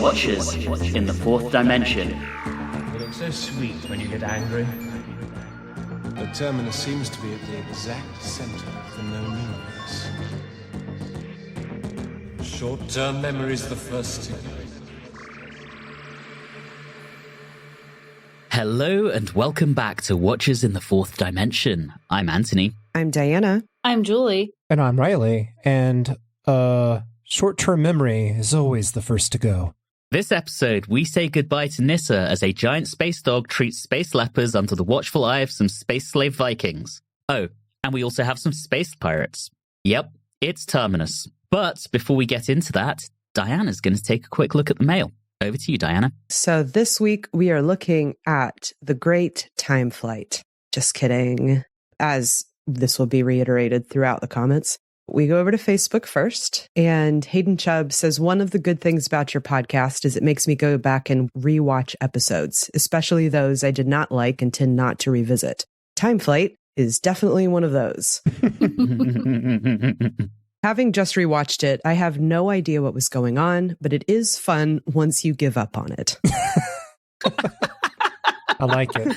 Watchers in the Fourth Dimension. You look so sweet when you get angry. The Terminus seems to be at the exact center of the known universe. Short-term memory's the first to go. Hello and welcome back to Watchers in the Fourth Dimension. I'm Anthony. I'm Diana. I'm Julie. And I'm Reilly. And, short-term memory is always the first to go. This episode, we say goodbye to Nissa as a giant space dog treats space lepers under the watchful eye of some space slave Vikings. Oh, and we also have some space pirates. Yep, it's Terminus. But before we get into that, Diana's going to take a quick look at the mail. Over to you, Diana. So this week we are looking at the Great Time Flight. Just kidding. As this will be reiterated throughout the comments. We go over to Facebook first, and Hayden Chubb says, one of the good things about your podcast is it makes me go back and rewatch episodes, especially those I did not like and tend not to revisit. Time Flight is definitely one of those. Having just rewatched it, I have no idea what was going on, but it is fun once you give up on it. I like it.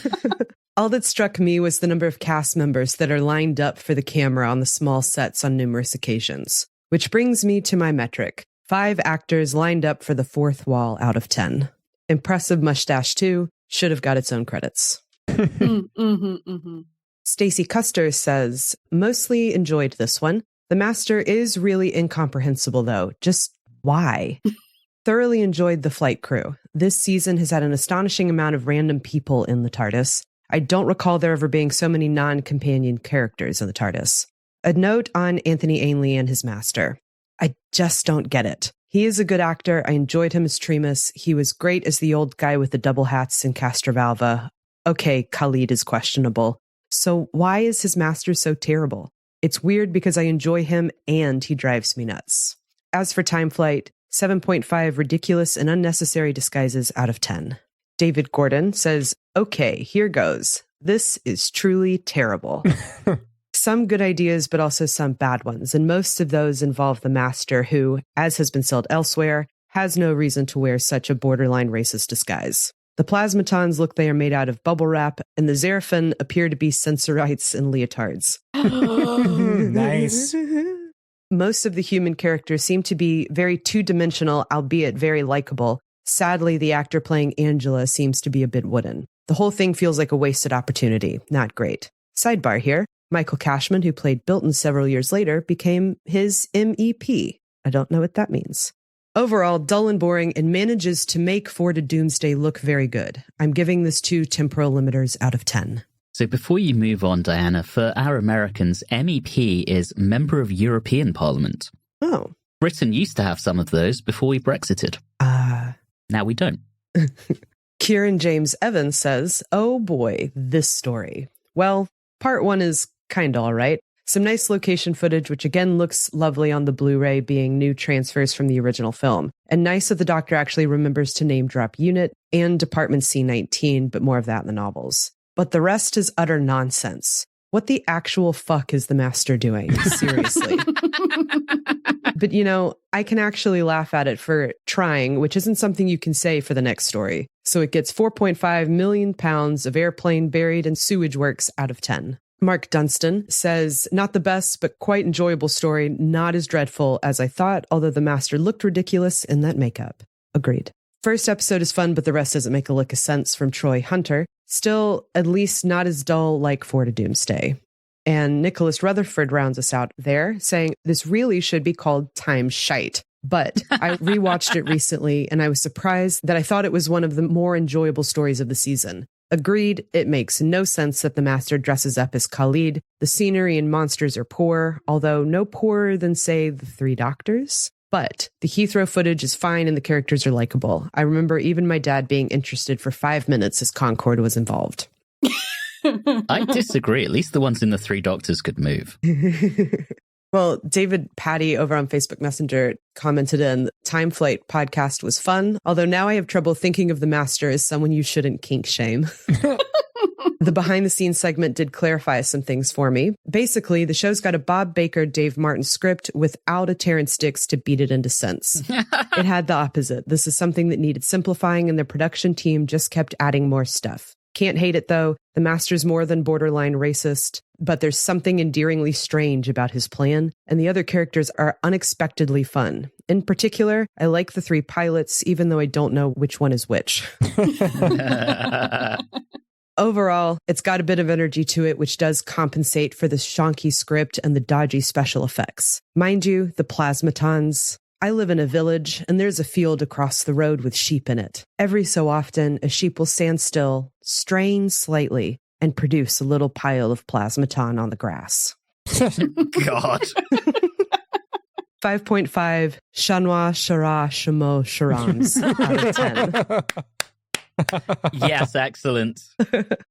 All that struck me was the number of cast members that are lined up for the camera on the small sets on numerous occasions. Which brings me to my metric. 5 actors lined up for the fourth wall out of 10. Impressive mustache too. Should have got its own credits. Stacey Custer says, mostly enjoyed this one. The Master is really incomprehensible though. Just why? Thoroughly enjoyed the flight crew. This season has had an astonishing amount of random people in the TARDIS. I don't recall there ever being so many non-companion characters in the TARDIS. A note on Anthony Ainley and his master. I just don't get it. He is a good actor. I enjoyed him as Tremus. He was great as the old guy with the double hats in Castrovalva. Okay, Khalid is questionable. So why is his master so terrible? It's weird because I enjoy him and he drives me nuts. As for Time Flight, 7.5 ridiculous and unnecessary disguises out of 10. David Gordon says, okay, here goes. This is truly terrible. Some good ideas, but also some bad ones. And most of those involve the Master who, as has been said elsewhere, has no reason to wear such a borderline racist disguise. The plasmatons look they are made out of bubble wrap, and the Xeraphon appear to be sensorites and leotards. Nice. Most of the human characters seem to be very two-dimensional, albeit very likable. Sadly, the actor playing Angela seems to be a bit wooden. The whole thing feels like a wasted opportunity. Not great. Sidebar here, Michael Cashman, who played Bilton several years later, became his MEP. I don't know what that means. Overall, dull and boring, and manages to make Ford to Doomsday look very good. I'm giving this 2 temporal limiters out of 10. So before you move on, Diana, for our Americans, MEP is Member of European Parliament. Oh. Britain used to have some of those before we Brexited. Now we don't. Kieran James Evans says, oh boy, this story. Well, part 1 is kind of all right. Some nice location footage, which again looks lovely on the Blu-ray, being new transfers from the original film. And nice that the Doctor actually remembers to name drop Unit and Department C-19, but more of that in the novels. But the rest is utter nonsense. What the actual fuck is the Master doing? Seriously. But, you know, I can actually laugh at it for trying, which isn't something you can say for the next story. So it gets 4.5 million pounds of airplane buried in sewage works out of 10. Mark Dunstan says, not the best, but quite enjoyable story. Not as dreadful as I thought, although the Master looked ridiculous in that makeup. Agreed. First episode is fun, but the rest doesn't make a lick of sense from Troy Hunter. Still, at least not as dull like For to Doomsday. And Nicholas Rutherford rounds us out there, saying, this really should be called Time Shite. But I rewatched it recently, and I was surprised that I thought it was one of the more enjoyable stories of the season. Agreed, it makes no sense that the Master dresses up as Khalid. The scenery and monsters are poor, although no poorer than, say, the 3 Doctors. But the Heathrow footage is fine and the characters are likable. I remember even my dad being interested for 5 minutes as Concorde was involved. I disagree. At least the ones in the 3 Doctors could move. Well, David Patty over on Facebook Messenger commented in, Time Flight podcast was fun, although now I have trouble thinking of the Master as someone you shouldn't kink shame. The behind-the-scenes segment did clarify some things for me. Basically, the show's got a Bob Baker, Dave Martin script without a Terrence Dix to beat it into sense. It had the opposite. This is something that needed simplifying, and the production team just kept adding more stuff. Can't hate it, though. The Master's more than borderline racist, but there's something endearingly strange about his plan, and the other characters are unexpectedly fun. In particular, I like the 3 pilots, even though I don't know which one is which. Overall, it's got a bit of energy to it, which does compensate for the shonky script and the dodgy special effects. Mind you, the plasmatons. I live in a village, and there's a field across the road with sheep in it. Every so often, a sheep will stand still, strain slightly, and produce a little pile of plasmaton on the grass. God. 5.5 Chanois Shara Shamo Sharams out of 10. Yes, excellent.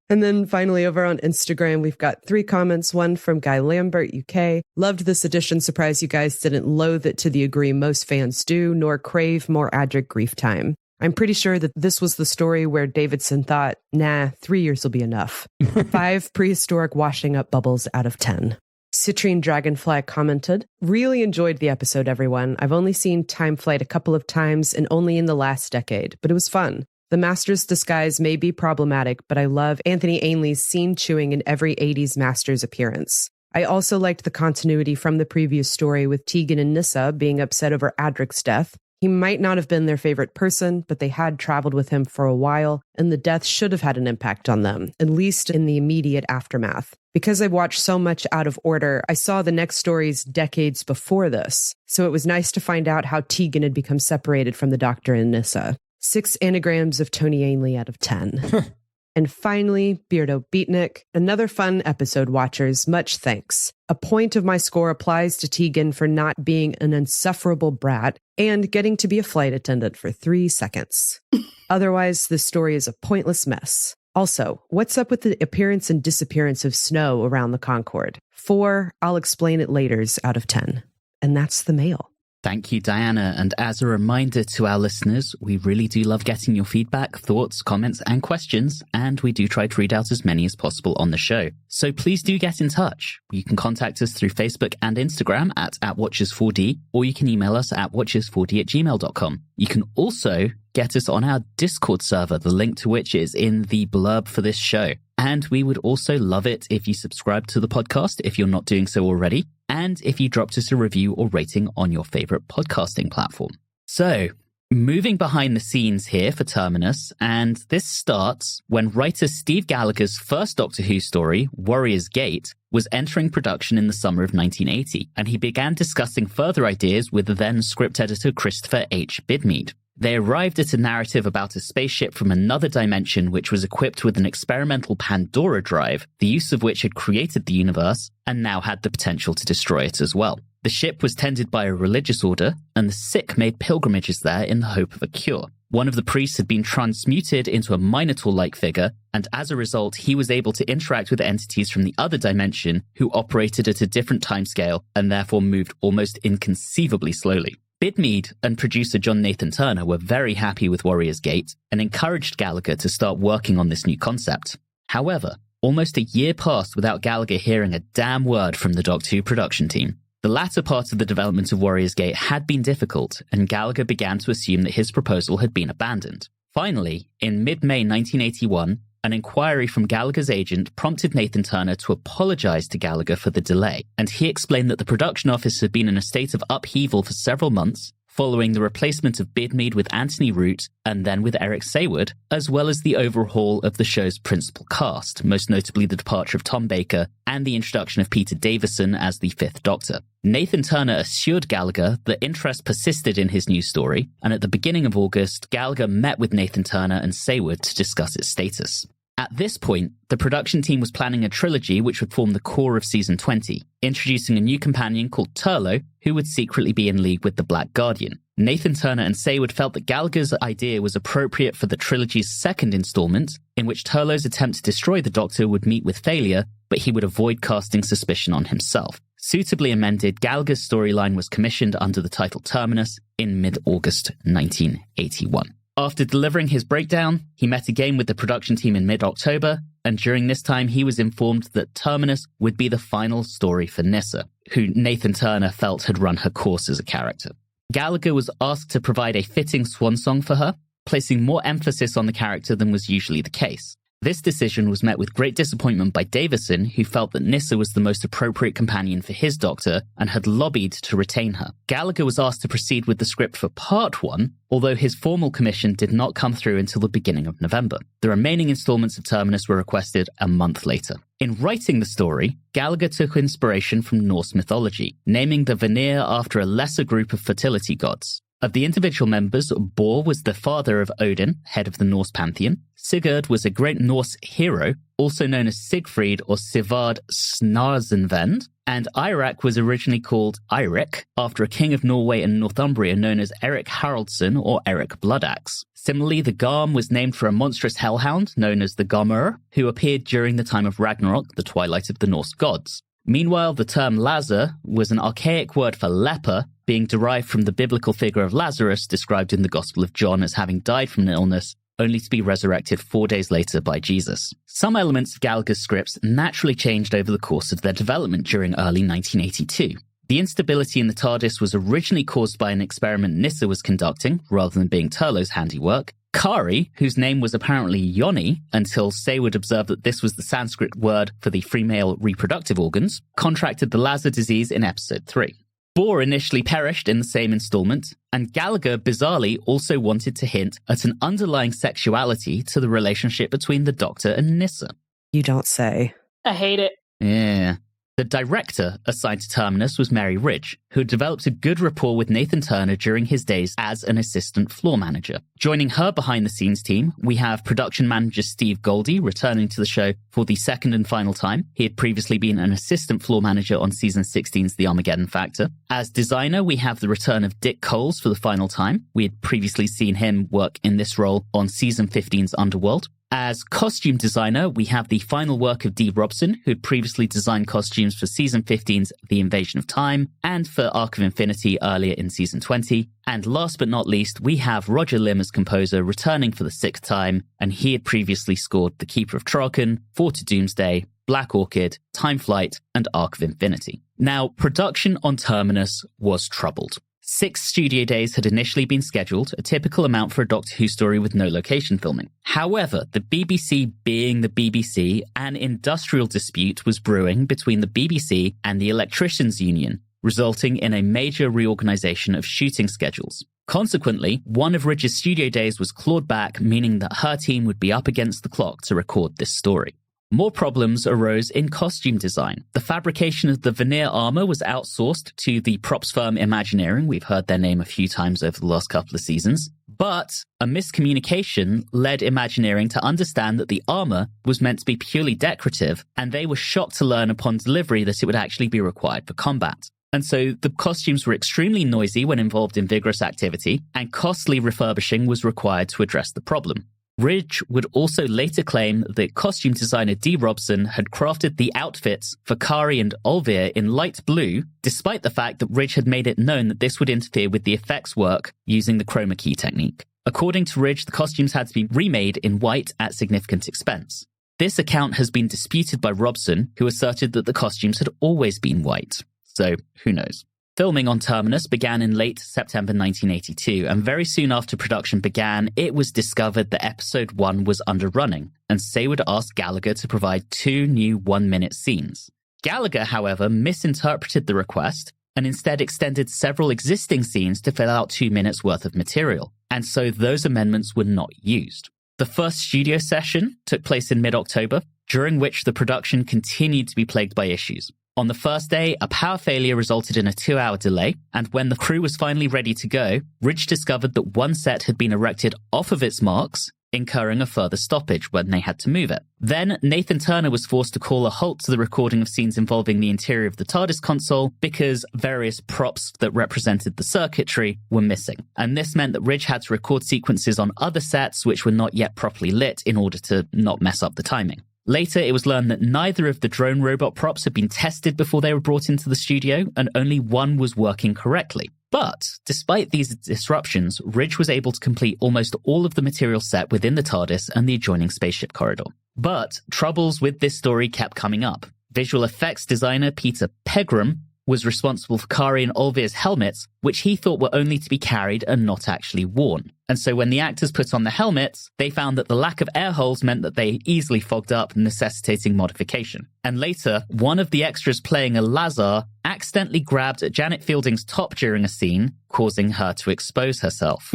And then finally over on Instagram, we've got 3 comments. One from Guy Lambert, UK. Loved this edition. Surprised you guys didn't loathe it to the degree most fans do, nor crave more Adric grief time. I'm pretty sure that this was the story where Davidson thought, nah, 3 years will be enough. 5 prehistoric washing up bubbles out of 10. Citrine Dragonfly commented, really enjoyed the episode, everyone. I've only seen Time Flight a couple of times and only in the last decade, but it was fun. The Master's disguise may be problematic, but I love Anthony Ainley's scene chewing in every 80s Master's appearance. I also liked the continuity from the previous story with Tegan and Nyssa being upset over Adric's death. He might not have been their favorite person, but they had traveled with him for a while, and the death should have had an impact on them, at least in the immediate aftermath. Because I watched so much out of order, I saw the next stories decades before this, so it was nice to find out how Tegan had become separated from the Doctor and Nyssa. 6 anagrams of Tony Ainley out of 10. And finally, Beardo Beatnik, another fun episode, watchers. Much thanks. A point of my score applies to Tegan for not being an insufferable brat and getting to be a flight attendant for 3 seconds. Otherwise, this story is a pointless mess. Also, what's up with the appearance and disappearance of snow around the Concorde? 4, I'll explain it laters out of 10. And that's the mail. Thank you, Diana. And as a reminder to our listeners, we really do love getting your feedback, thoughts, comments, and questions, and we do try to read out as many as possible on the show. So please do get in touch. You can contact us through Facebook and Instagram at @Watchers4D, or you can email us at watchers4d@gmail.com. You can also get us on our Discord server, the link to which is in the blurb for this show. And we would also love it if you subscribe to the podcast if you're not doing so already, and if you dropped us a review or rating on your favorite podcasting platform. So, moving behind the scenes here for Terminus, and this starts when writer Steve Gallagher's first Doctor Who story, Warrior's Gate, was entering production in the summer of 1980, and he began discussing further ideas with the then script editor Christopher H. Bidmead. They arrived at a narrative about a spaceship from another dimension which was equipped with an experimental Pandora drive, the use of which had created the universe and now had the potential to destroy it as well. The ship was tended by a religious order, and the sick made pilgrimages there in the hope of a cure. One of the priests had been transmuted into a Minotaur-like figure, and as a result, he was able to interact with entities from the other dimension who operated at a different timescale and therefore moved almost inconceivably slowly. Bidmead and producer John Nathan Turner were very happy with Warrior's Gate and encouraged Gallagher to start working on this new concept. However, almost a year passed without Gallagher hearing a damn word from the Doctor Who production team. The latter part of the development of Warrior's Gate had been difficult, and Gallagher began to assume that his proposal had been abandoned. Finally, in mid-May 1981, an inquiry from Gallagher's agent prompted Nathan Turner to apologize to Gallagher for the delay, and he explained that the production office had been in a state of upheaval for several months, following the replacement of Bidmead with Anthony Root and then with Eric Saward, as well as the overhaul of the show's principal cast, most notably the departure of Tom Baker and the introduction of Peter Davison as the Fifth Doctor. Nathan Turner assured Gallagher that interest persisted in his new story, and at the beginning of August, Gallagher met with Nathan Turner and Saward to discuss its status. At this point, the production team was planning a trilogy which would form the core of season 20, introducing a new companion called Turlo, who would secretly be in league with the Black Guardian. Nathan Turner and Saward felt that Gallagher's idea was appropriate for the trilogy's second installment, in which Turlo's attempt to destroy the Doctor would meet with failure, but he would avoid casting suspicion on himself. Suitably amended, Gallagher's storyline was commissioned under the title Terminus in mid-August 1981. After delivering his breakdown, he met again with the production team in mid-October, and during this time he was informed that Terminus would be the final story for Nyssa, who Nathan Turner felt had run her course as a character. Gallagher was asked to provide a fitting swan song for her, placing more emphasis on the character than was usually the case. This decision was met with great disappointment by Davison, who felt that Nyssa was the most appropriate companion for his Doctor and had lobbied to retain her. Gallagher was asked to proceed with the script for Part 1, although his formal commission did not come through until the beginning of November. The remaining installments of Terminus were requested a month later. In writing the story, Gallagher took inspiration from Norse mythology, naming the Vanir after a lesser group of fertility gods. Of the individual members, Bor was the father of Odin, head of the Norse pantheon. Sigurd was a great Norse hero, also known as Siegfried or Sigvard Snarzenvend, and Eirik was originally called Eirik, after a king of Norway and Northumbria known as Eric Haraldsson or Eric Bloodaxe. Similarly, the Garm was named for a monstrous hellhound known as the Garmur, who appeared during the time of Ragnarok, the twilight of the Norse gods. Meanwhile, the term Lazar was an archaic word for leper, being derived from the biblical figure of Lazarus described in the Gospel of John as having died from an illness, only to be resurrected 4 days later by Jesus. Some elements of Gallagher's scripts naturally changed over the course of their development during early 1982. The instability in the TARDIS was originally caused by an experiment Nyssa was conducting, rather than being Turlough's handiwork. Kari, whose name was apparently Yoni, until Saywood observed that this was the Sanskrit word for the female reproductive organs, contracted the Lazar disease in episode 3. Bor initially perished in the same installment, and Gallagher bizarrely also wanted to hint at an underlying sexuality to the relationship between the Doctor and Nyssa. You don't say. I hate it. Yeah. The director assigned to Terminus was Mary Ridge, who had developed a good rapport with Nathan Turner during his days as an assistant floor manager. Joining her behind-the-scenes team, we have production manager Steve Goldie returning to the show for the second and final time. He had previously been an assistant floor manager on season 16's The Armageddon Factor. As designer, we have the return of Dick Coles for the final time. We had previously seen him work in this role on season 15's Underworld. As costume designer, we have the final work of Dee Robson, who had previously designed costumes for Season 15's The Invasion of Time and for Arc of Infinity earlier in Season 20. And last but not least, we have Roger Lim as composer returning for the 6th time, and he had previously scored The Keeper of Traken, Four to Doomsday, Black Orchid, Time Flight, and Arc of Infinity. Now, production on Terminus was troubled. 6 studio days had initially been scheduled, a typical amount for a Doctor Who story with no location filming. However, the BBC being the BBC, an industrial dispute was brewing between the BBC and the Electricians Union, resulting in a major reorganization of shooting schedules. Consequently, one of Ridge's studio days was clawed back, meaning that her team would be up against the clock to record this story. More problems arose in costume design. The fabrication of the Vanir armor was outsourced to the props firm Imagineering. We've heard their name a few times over the last couple of seasons. But a miscommunication led Imagineering to understand that the armor was meant to be purely decorative, and they were shocked to learn upon delivery that it would actually be required for combat. And so the costumes were extremely noisy when involved in vigorous activity, and costly refurbishing was required to address the problem. Ridge would also later claim that costume designer Dee Robson had crafted the outfits for Kari and Olvir in light blue, despite the fact that Ridge had made it known that this would interfere with the effects work using the chroma key technique. According to Ridge, the costumes had to be remade in white at significant expense. This account has been disputed by Robson, who asserted that the costumes had always been white. So, who knows? Filming on Terminus began in late September 1982, and very soon after production began, it was discovered that episode 1 was underrunning, and Saywood asked Gallagher to provide 2 new 1-minute scenes. Gallagher, however, misinterpreted the request and instead extended several existing scenes to fill out 2 minutes worth of material, and so those amendments were not used. The first studio session took place in mid-October, during which the production continued to be plagued by issues. On the first day, a power failure resulted in a 2-hour delay, and when the crew was finally ready to go, Ridge discovered that one set had been erected off of its marks, incurring a further stoppage when they had to move it. Then, Nathan Turner was forced to call a halt to the recording of scenes involving the interior of the TARDIS console because various props that represented the circuitry were missing. And this meant that Ridge had to record sequences on other sets which were not yet properly lit in order to not mess up the timing. Later, it was learned that neither of the drone robot props had been tested before they were brought into the studio, and only one was working correctly. But, despite these disruptions, Ridge was able to complete almost all of the material set within the TARDIS and the adjoining spaceship corridor. But, troubles with this story kept coming up. Visual effects designer Peter Pegram was responsible for Kari and Olvir's helmets, which he thought were only to be carried and not actually worn. And so when the actors put on the helmets, they found that the lack of air holes meant that they easily fogged up, necessitating modification. And later, one of the extras playing a Lazar accidentally grabbed Janet Fielding's top during a scene, causing her to expose herself.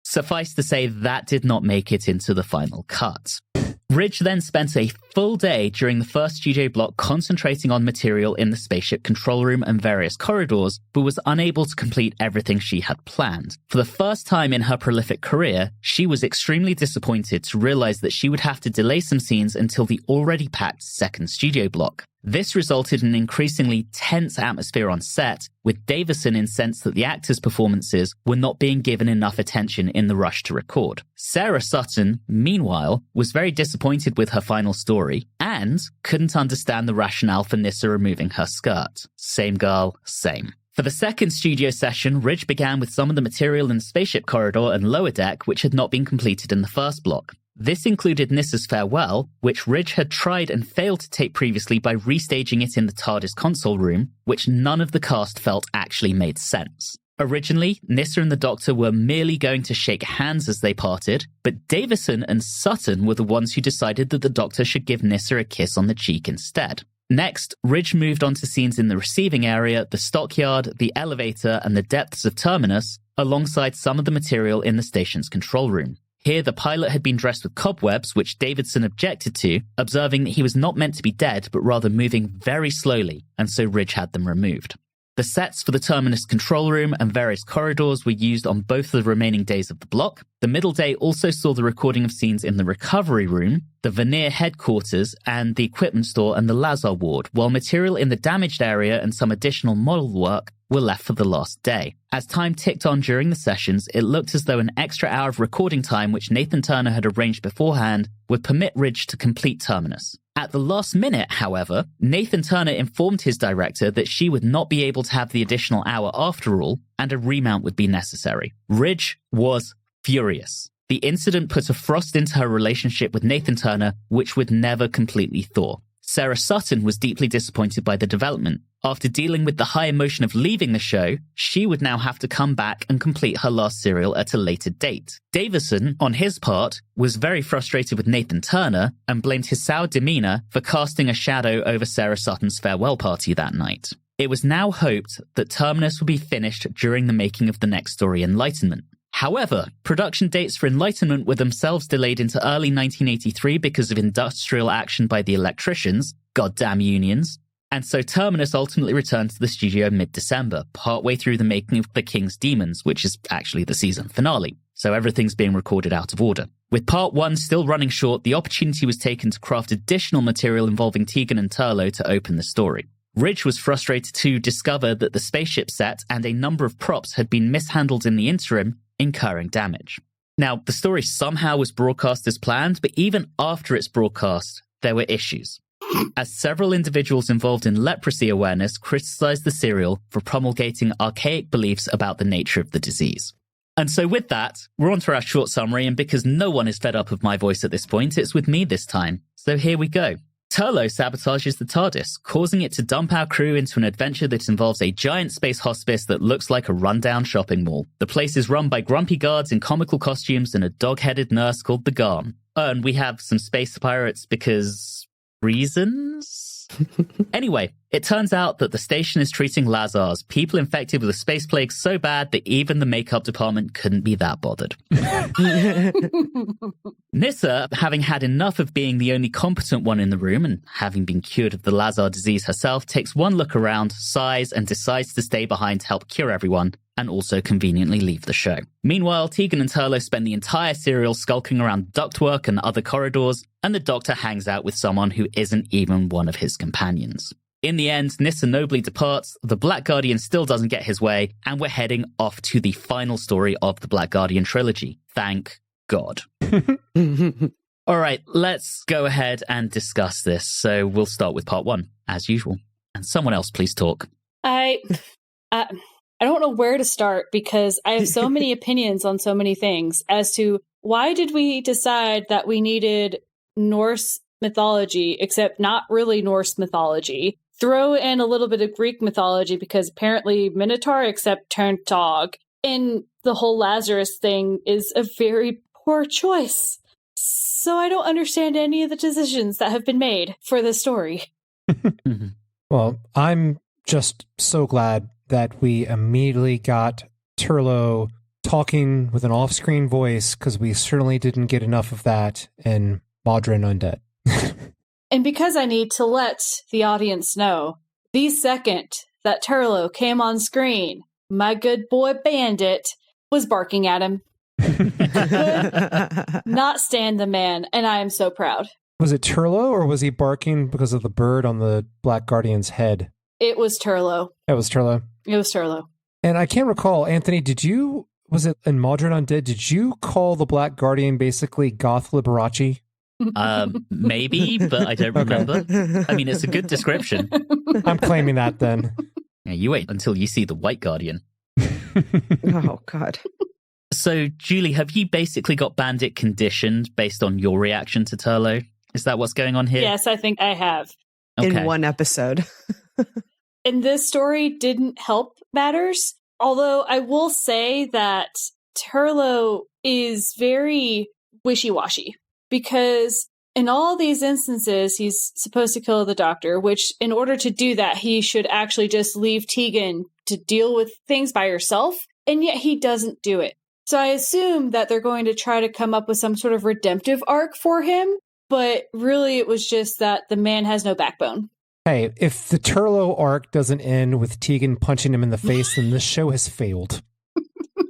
Suffice to say, that did not make it into the final cut. Ridge then spent a full day during the first studio block concentrating on material in the spaceship control room and various corridors, but was unable to complete everything she had planned. For the first time in her prolific career, she was extremely disappointed to realize that she would have to delay some scenes until the already packed second studio block. This resulted in an increasingly tense atmosphere on set, with Davison incensed that the actors' performances were not being given enough attention in the rush to record. Sarah Sutton, meanwhile, was very disappointed with her final story and couldn't understand the rationale for Nyssa removing her skirt. Same girl, same. For the second studio session, Ridge began with some of the material in the spaceship corridor and lower deck which had not been completed in the first block. This included Nyssa's farewell, which Ridge had tried and failed to tape previously by restaging it in the TARDIS console room, which none of the cast felt actually made sense. Originally, Nyssa and the Doctor were merely going to shake hands as they parted, but Davison and Sutton were the ones who decided that the Doctor should give Nyssa a kiss on the cheek instead. Next, Ridge moved on to scenes in the receiving area, the stockyard, the elevator, and the depths of Terminus, alongside some of the material in the station's control room. Here, the pilot had been dressed with cobwebs, which Davidson objected to, observing that he was not meant to be dead, but rather moving very slowly, and so Ridge had them removed. The sets for the Terminus control room and various corridors were used on both the remaining days of the block. The middle day also saw the recording of scenes in the recovery room, the Veneer headquarters, and the equipment store and the Lazar ward, while material in the damaged area and some additional model work were left for the last day. As time ticked on during the sessions, it looked as though an extra hour of recording time which Nathan Turner had arranged beforehand would permit Ridge to complete Terminus. At the last minute, however, Nathan Turner informed his director that she would not be able to have the additional hour after all, and a remount would be necessary. Ridge was furious. The incident put a frost into her relationship with Nathan Turner, which would never completely thaw. Sarah Sutton was deeply disappointed by the development. After dealing with the high emotion of leaving the show, she would now have to come back and complete her last serial at a later date. Davison, on his part, was very frustrated with Nathan Turner and blamed his sour demeanor for casting a shadow over Sarah Sutton's farewell party that night. It was now hoped that Terminus would be finished during the making of the next story, Enlightenment. However, production dates for Enlightenment were themselves delayed into early 1983 because of industrial action by the electricians, goddamn unions, and so Terminus ultimately returned to the studio mid-December, partway through the making of The King's Demons, which is actually the season finale, so everything's being recorded out of order. With part 1 still running short, the opportunity was taken to craft additional material involving Tegan and Turlough to open the story. Ridge was frustrated to discover that the spaceship set and a number of props had been mishandled in the interim, incurring damage. Now, the story somehow was broadcast as planned, but even after its broadcast, there were issues, as several individuals involved in leprosy awareness criticized the serial for promulgating archaic beliefs about the nature of the disease. And so with that, we're on to our short summary, and because no one is fed up of my voice at this point, it's with me this time. So here we go. Turlough sabotages the TARDIS, causing it to dump our crew into an adventure that involves a giant space hospice that looks like a rundown shopping mall. The place is run by grumpy guards in comical costumes and a dog-headed nurse called the Garn. And we have some space pirates because reasons? Anyway, it turns out that the station is treating Lazars, people infected with a space plague, so bad that even the makeup department couldn't be that bothered. Nyssa, having had enough of being the only competent one in the room and having been cured of the Lazar disease herself, takes one look around, sighs, and decides to stay behind to help cure everyone, and also conveniently leave the show. Meanwhile, Tegan and Turlough spend the entire serial skulking around ductwork and other corridors, and the Doctor hangs out with someone who isn't even one of his companions. In the end, Nyssa nobly departs, the Black Guardian still doesn't get his way, and we're heading off to the final story of the Black Guardian trilogy. Thank God. All right, let's go ahead and discuss this. So we'll start with part 1, as usual. And someone else, please talk. I don't know where to start because I have so many opinions on so many things as to why did we decide that we needed Norse mythology, except not really Norse mythology. Throw in a little bit of Greek mythology because apparently Minotaur except turned dog. And the whole Lazarus thing is a very poor choice. So I don't understand any of the decisions that have been made for this story. Well, I'm just so glad that we immediately got Turlo talking with an off-screen voice, because we certainly didn't get enough of that in Modern Undead. And because I need to let the audience know, the second that Turlo came on screen, my good boy Bandit was barking at him. Could not stand the man, and I am so proud. Was it Turlo, or was he barking because of the bird on the Black Guardian's head? It was Turlo. It was Turlo. It was Turlo. And I can't recall, Anthony, was it in Modern Undead, did you call the Black Guardian basically Goth Liberace? Maybe, but I don't remember. I mean, it's a good description. I'm claiming that then. Yeah, you wait until you see the White Guardian. Oh, God. So, Julie, have you basically got Bandit conditioned based on your reaction to Turlo? Is that what's going on here? Yes, I think I have. Okay. In one episode. And this story didn't help matters. Although I will say that Turlo is very wishy-washy. Because in all these instances, he's supposed to kill the doctor, which in order to do that, he should actually just leave Tegan to deal with things by herself. And yet he doesn't do it. So I assume that they're going to try to come up with some sort of redemptive arc for him. But really, it was just that the man has no backbone. Hey, if the Turlo arc doesn't end with Tegan punching him in the face, then this show has failed.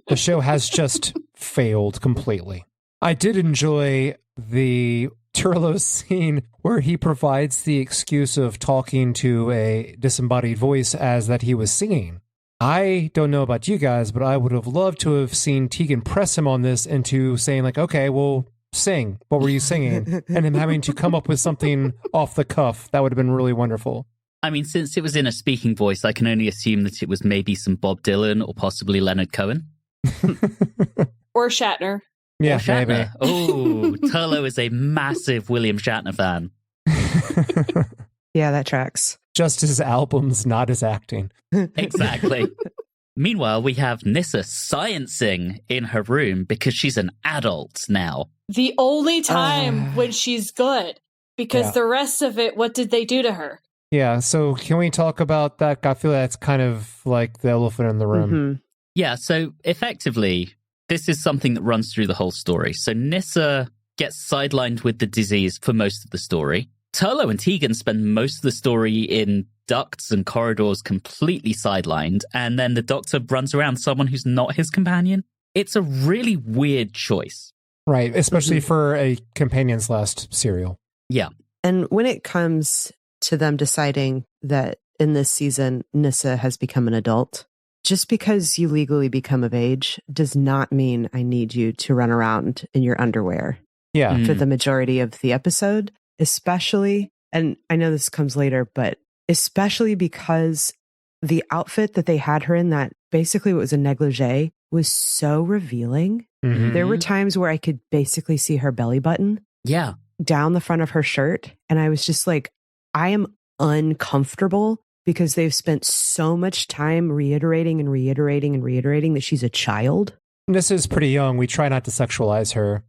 The show has just failed completely. I did enjoy the Turlo scene where he provides the excuse of talking to a disembodied voice as that he was singing. I don't know about you guys, but I would have loved to have seen Tegan press him on this into saying like, okay, well, sing. What were you singing? And him having to come up with something off the cuff. That would have been really wonderful. I mean, since it was in a speaking voice, I can only assume that it was maybe some Bob Dylan or possibly Leonard Cohen. Or Shatner. Yeah, or Shatner. maybe. Oh, Turlo is a massive William Shatner fan. Yeah, that tracks. Just his albums, not his acting. Exactly. Meanwhile, we have Nissa sciencing in her room because she's an adult now. The only time when she's good. Because Yeah. the rest of it, what did they do to her? Yeah, so can we talk about that? I feel that's kind of like the elephant in the room. Mhm. Yeah, so effectively, this is something that runs through the whole story. So Nissa gets sidelined with the disease for most of the story. Turlo and Tegan spend most of the story in ducts and corridors completely sidelined, and then the doctor runs around someone who's not his companion. It's a really weird choice. Right, especially for a companion's last serial. Yeah. And when it comes to them deciding that in this season, Nissa has become an adult, just because you legally become of age does not mean I need you to run around in your underwear Yeah. for the majority of the episode, especially, and I know this comes later, but especially because the outfit that they had her in, that basically was a negligee, was so revealing. Mhm. There were times where I could basically see her belly button Yeah. down the front of her shirt. And I was just like, I am uncomfortable because they've spent so much time reiterating that she's a child. This is pretty young. We try not to sexualize her.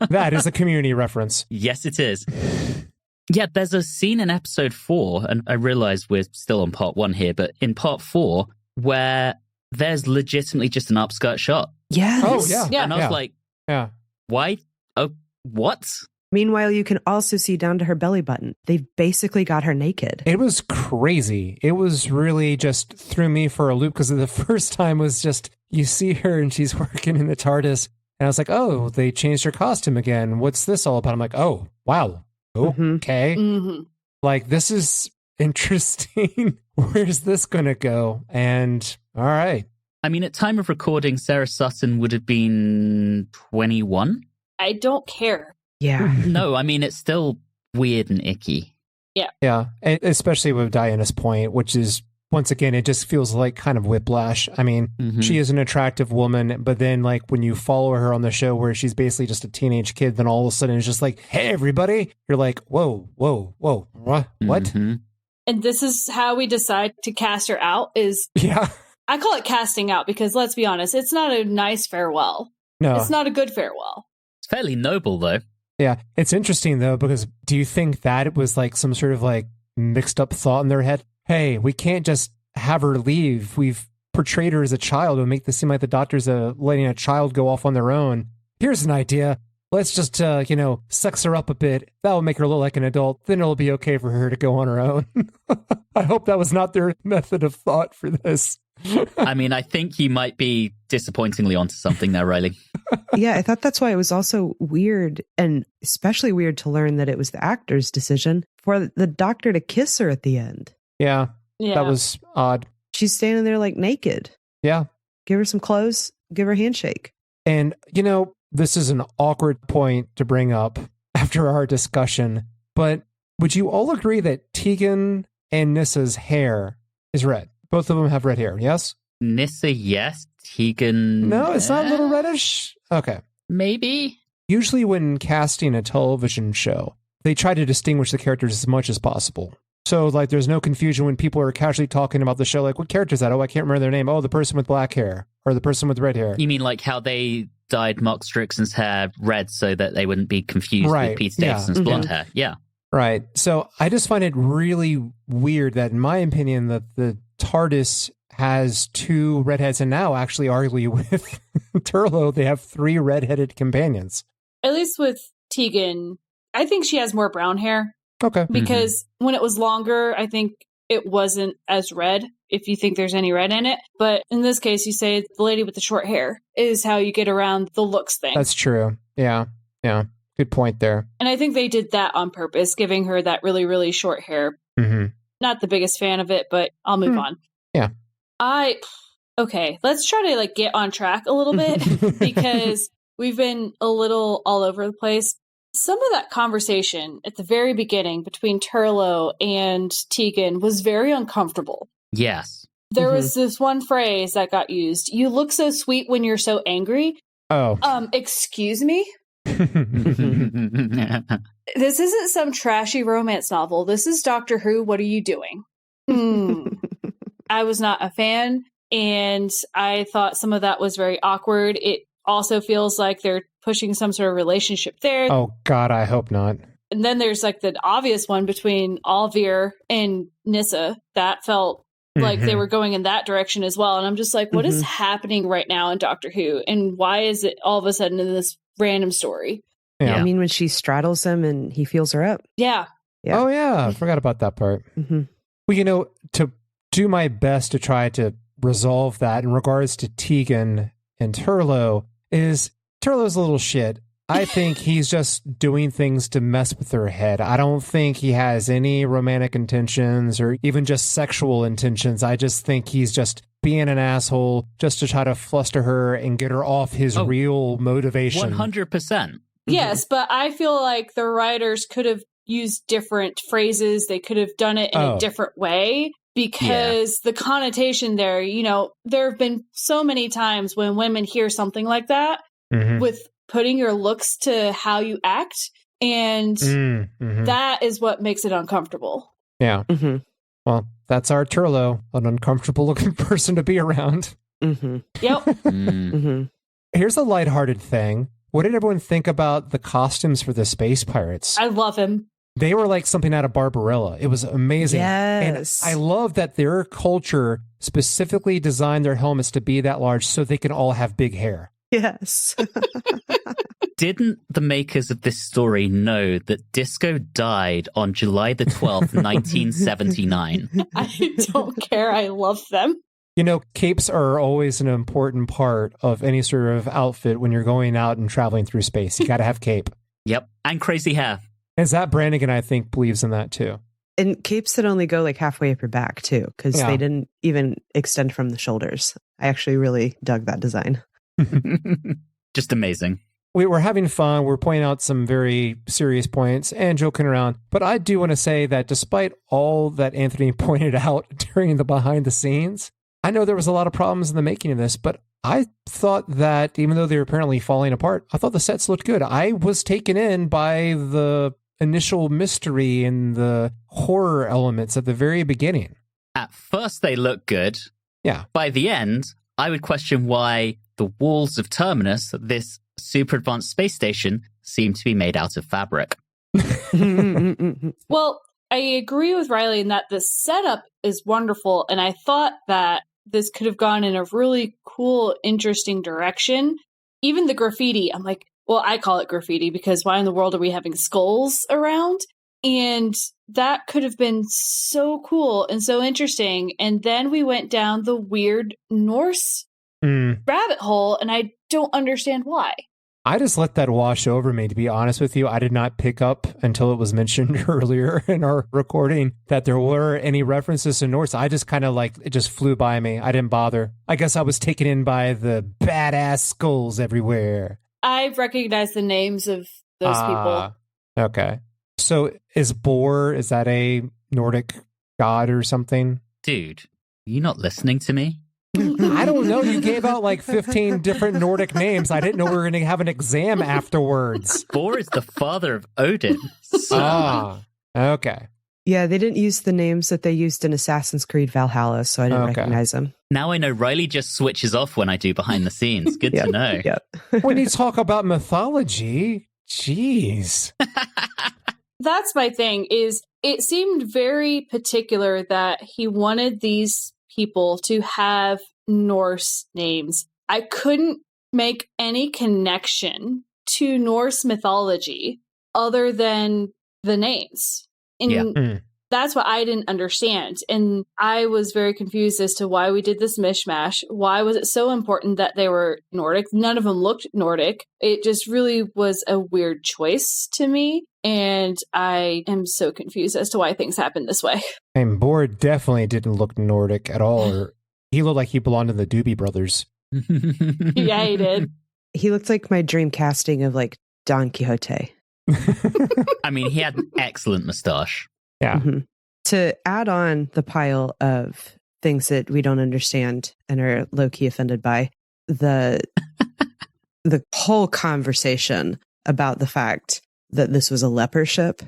That is a community reference. Yes, it is. Yeah, there's a scene in episode 4, and I realize we're still on part 1 here, but in part 4, where there's legitimately just an upskirt shot. Yes. Oh, yeah. Yeah. And I was like, Yeah. why? Oh, what? Meanwhile, you can also see down to her belly button. They've basically got her naked. It was crazy. It was really just threw me for a loop because the first time was just, you see her and she's working in the TARDIS. And I was like, oh, they changed her costume again. What's this all about? I'm like, oh, wow. Okay. Mm-hmm. Like, this is interesting. Where's this going to go? And all right. I mean, at time of recording, Sarah Sutton would have been 21. I don't care. Yeah. No, I mean, it's still weird and icky. Yeah, and especially with Diana's point, which is, once again, it just feels like kind of whiplash. I mean, she is an attractive woman, but then like when you follow her on the show where she's basically just a teenage kid, then all of a sudden it's just like, hey, everybody. You're like, whoa, what? And this is how we decide to cast her out is, Yeah. I call it casting out because let's be honest, it's not a nice farewell. No. It's not a good farewell. It's fairly noble, though. Yeah, it's interesting though, because do you think that it was like some sort of like mixed up thought in their head? Hey, we can't just have her leave. We've portrayed her as a child and make this seem like the doctor's letting a child go off on their own. Here's an idea. Let's just, sex her up a bit. That'll make her look like an adult. Then it'll be okay for her to go on her own. I hope that was not their method of thought for this. I mean, I think you might be disappointingly onto something there, Reilly. Yeah, I thought that's why it was also weird, and especially weird to learn that it was the actor's decision for the doctor to kiss her at the end. Yeah, that was odd. She's standing there like naked. Yeah. Give her some clothes, give her a handshake. And, this is an awkward point to bring up after our discussion, but would you all agree that Tegan and Nissa's hair is red? Both of them have red hair, yes? Nissa, yes. Tegan... No, it's not a little reddish? Okay. Maybe? Usually when casting a television show, they try to distinguish the characters as much as possible. So, like, there's no confusion when people are casually talking about the show, like, what character is that? Oh, I can't remember their name. Oh, the person with black hair. Or the person with red hair. You mean like how they dyed Mark Strickson's hair red so that they wouldn't be confused with Pete Davidson's blonde hair? Yeah. Right. So I just find it really weird that, in my opinion, that the TARDIS has 2 redheads, and now actually arguably with Turlough, they have 3 redheaded companions. At least with Tegan, I think she has more brown hair. Okay. Because when it was longer, I think it wasn't as red, if you think there's any red in it. But in this case, you say the lady with the short hair is how you get around the looks thing. That's true. Yeah. Good point there. And I think they did that on purpose, giving her that really, really short hair. Not the biggest fan of it, but I'll move on. Yeah. Okay, let's try to like get on track a little bit because we've been a little all over the place. Some of that conversation at the very beginning between Turlough and Tegan was very uncomfortable. Yes. There was this one phrase that got used. You look so sweet when you're so angry. Oh. Excuse me? This isn't some trashy romance novel. This is Doctor Who. What are you doing? I was not a fan, and I thought some of that was very awkward. It also feels like they're pushing some sort of relationship there. Oh, God, I hope not. And then there's like the obvious one between Alvir and Nissa that felt like they were going in that direction as well. And I'm just like, what is happening right now in Doctor Who? And why is it all of a sudden in this random story? Yeah. I mean, when she straddles him and he feels her up. Yeah. Oh, yeah. I forgot about that part. Well, to do my best to try to resolve that in regards to Tegan and Turlough is Turlough's a little shit. I think he's just doing things to mess with her head. I don't think he has any romantic intentions or even just sexual intentions. I just think he's just being an asshole just to try to fluster her and get her off his real motivation. 100%. Yes, but I feel like the writers could have used different phrases. They could have done it in a different way because the connotation there, there have been so many times when women hear something like that with putting your looks to how you act, and that is what makes it uncomfortable. Yeah. Well, that's our Turlough, an uncomfortable looking person to be around. Yep. Here's a lighthearted thing. What did everyone think about the costumes for the space pirates? I love him. They were like something out of Barbarella. It was amazing. Yes. And I love that their culture specifically designed their helmets to be that large so they can all have big hair. Yes. Didn't the makers of this story know that Disco died on July the 12th, 1979? I don't care. I love them. Capes are always an important part of any sort of outfit when you're going out and traveling through space. You got to have cape. Yep. And crazy hair. And Zach Brannigan, I think, believes in that too. And capes that only go like halfway up your back too, because they didn't even extend from the shoulders. I actually really dug that design. Just amazing. we were having fun. We're pointing out some very serious points and joking around. But I do want to say that despite all that Anthony pointed out during the behind the scenes, I know there was a lot of problems in the making of this, but I thought that even though they were apparently falling apart, I thought the sets looked good. I was taken in by the initial mystery and the horror elements at the very beginning. At first, they look good. Yeah. By the end, I would question why the walls of Terminus, this super advanced space station, seem to be made out of fabric. Well, I agree with Reilly in that the setup is wonderful, and I thought that this could have gone in a really cool, interesting direction. Even the graffiti, I'm like, well, I call it graffiti because why in the world are we having skulls around? And that could have been so cool and so interesting. And then we went down the weird Norse rabbit hole, and I don't understand why. I just let that wash over me, to be honest with you. I did not pick up until it was mentioned earlier in our recording that there were any references to Norse. I just kind of it just flew by me. I didn't bother. I guess I was taken in by the badass skulls everywhere. I recognize the names of those people. Okay. So is that a Nordic god or something? Dude, are you not listening to me? I don't know. You gave out 15 different Nordic names. I didn't know we were going to have an exam afterwards. Thor is the father of Odin. Okay. Yeah, they didn't use the names that they used in Assassin's Creed Valhalla, so I didn't recognize them. Now I know Reilly just switches off when I do behind the scenes. Good to know. Yep. When you talk about mythology, jeez. That's my thing, is it seemed very particular that he wanted these people to have Norse names. I couldn't make any connection to Norse mythology other than the names. And that's what I didn't understand. And I was very confused as to why we did this mishmash. Why was it so important that they were Nordic? None of them looked Nordic. It just really was a weird choice to me. And I am so confused as to why things happen this way. And Bård definitely didn't look Nordic at all. He looked like he belonged to the Doobie Brothers. Yeah, he did. He looked like my dream casting of Don Quixote. I mean, he had an excellent mustache. Yeah. Mm-hmm. To add on the pile of things that we don't understand and are low-key offended by, the whole conversation about the fact that this was a leper ship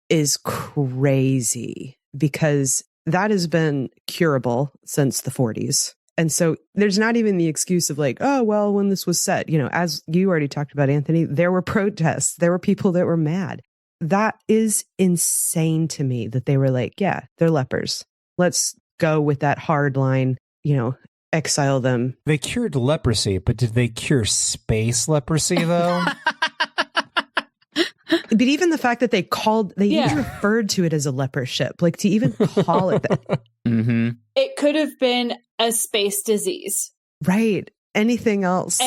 is crazy, because that has been curable since the 40s. And so there's not even the excuse of oh, well, when this was set, as you already talked about, Anthony, there were protests. There were people that were mad. That is insane to me that they were yeah, they're lepers. Let's go with that hard line, exile them. They cured leprosy, but did they cure space leprosy, though? But even the fact that they even referred to it as a leper ship, to even call it that. Mm-hmm. It could have been a space disease. Right. Anything else.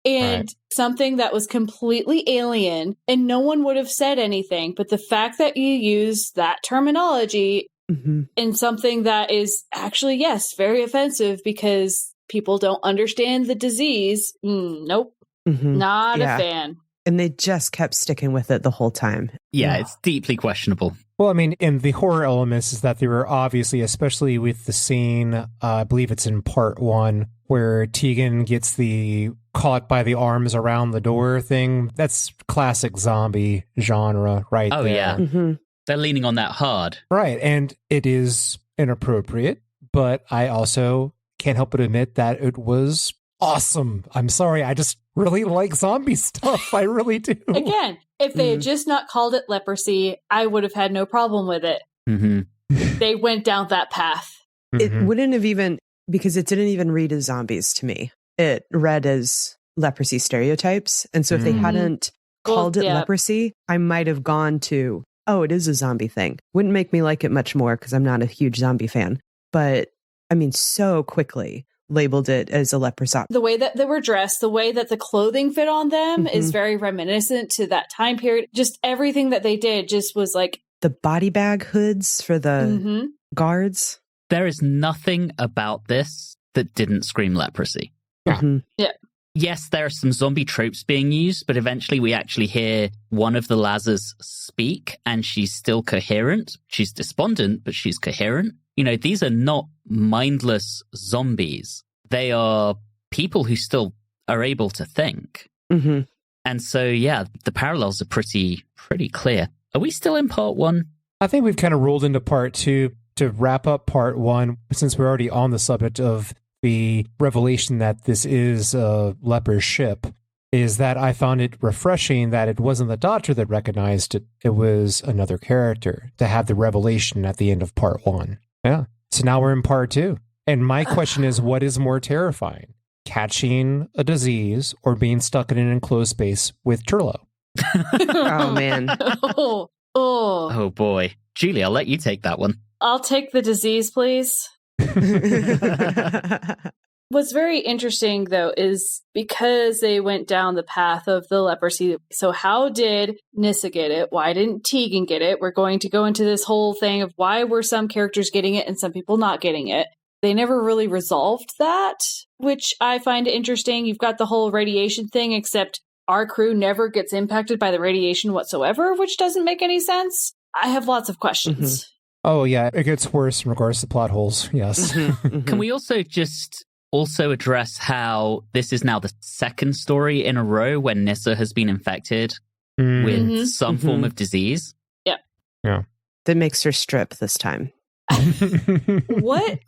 And something that was completely alien, and no one would have said anything. But the fact that you use that terminology in something that is actually, yes, very offensive because people don't understand the disease, nope, not a fan. And they just kept sticking with it the whole time. Yeah, it's deeply questionable. Well, I mean, in the horror elements is that they were obviously, especially with the scene, I believe it's in part 1, where Tegan gets the caught by the arms around the door thing. That's classic zombie genre right there. Oh, yeah. Mm-hmm. They're leaning on that hard. Right, and it is inappropriate, but I also can't help but admit that it was awesome. I'm sorry, I just really like zombie stuff. I really do. Again, if they had just not called it leprosy, I would have had no problem with it. Mm-hmm. They went down that path. It wouldn't have even, because it didn't even read as zombies to me. It read as leprosy stereotypes. And so if they hadn't called it leprosy, I might have gone to, oh, it is a zombie thing. Wouldn't make me like it much more because I'm not a huge zombie fan. But I mean, so quickly labeled it as a leper zombie. The way that they were dressed, the way that the clothing fit on them is very reminiscent to that time period. Just everything that they did just was the body bag hoods for the guards. There is nothing about this that didn't scream leprosy. Yeah. Yeah. yes, there are some zombie tropes being used, but eventually we actually hear one of the Lazars speak, and she's still coherent. She's despondent, but she's coherent. You know, these are not mindless zombies. They are people who still are able to think. Mm-hmm. And so, yeah, the parallels are pretty clear. Are we still in part 1? I think we've kind of rolled into part 2 to wrap up part 1, since we're already on the subject of the revelation that this is a leper ship, is that I found it refreshing that it wasn't the doctor that recognized it, it was another character, to have the revelation at the end of part 1. Yeah. So now we're in part 2. And my question is, what is more terrifying? Catching a disease or being stuck in an enclosed space with Turlo? Oh, man. Oh, boy. Julie, I'll let you take that one. I'll take the disease, please. What's very interesting, though, is because they went down the path of the leprosy. So how did Nyssa get it? Why didn't Tegan get it? We're going to go into this whole thing of why were some characters getting it and some people not getting it. They never really resolved that, which I find interesting. You've got the whole radiation thing, except our crew never gets impacted by the radiation whatsoever, which doesn't make any sense. I have lots of questions. Mm-hmm. Oh, yeah, it gets worse in regards to plot holes, yes. Can we also just address how this is now the second story in a row when Nyssa has been infected with some form of disease? Yeah. That makes her strip this time. What?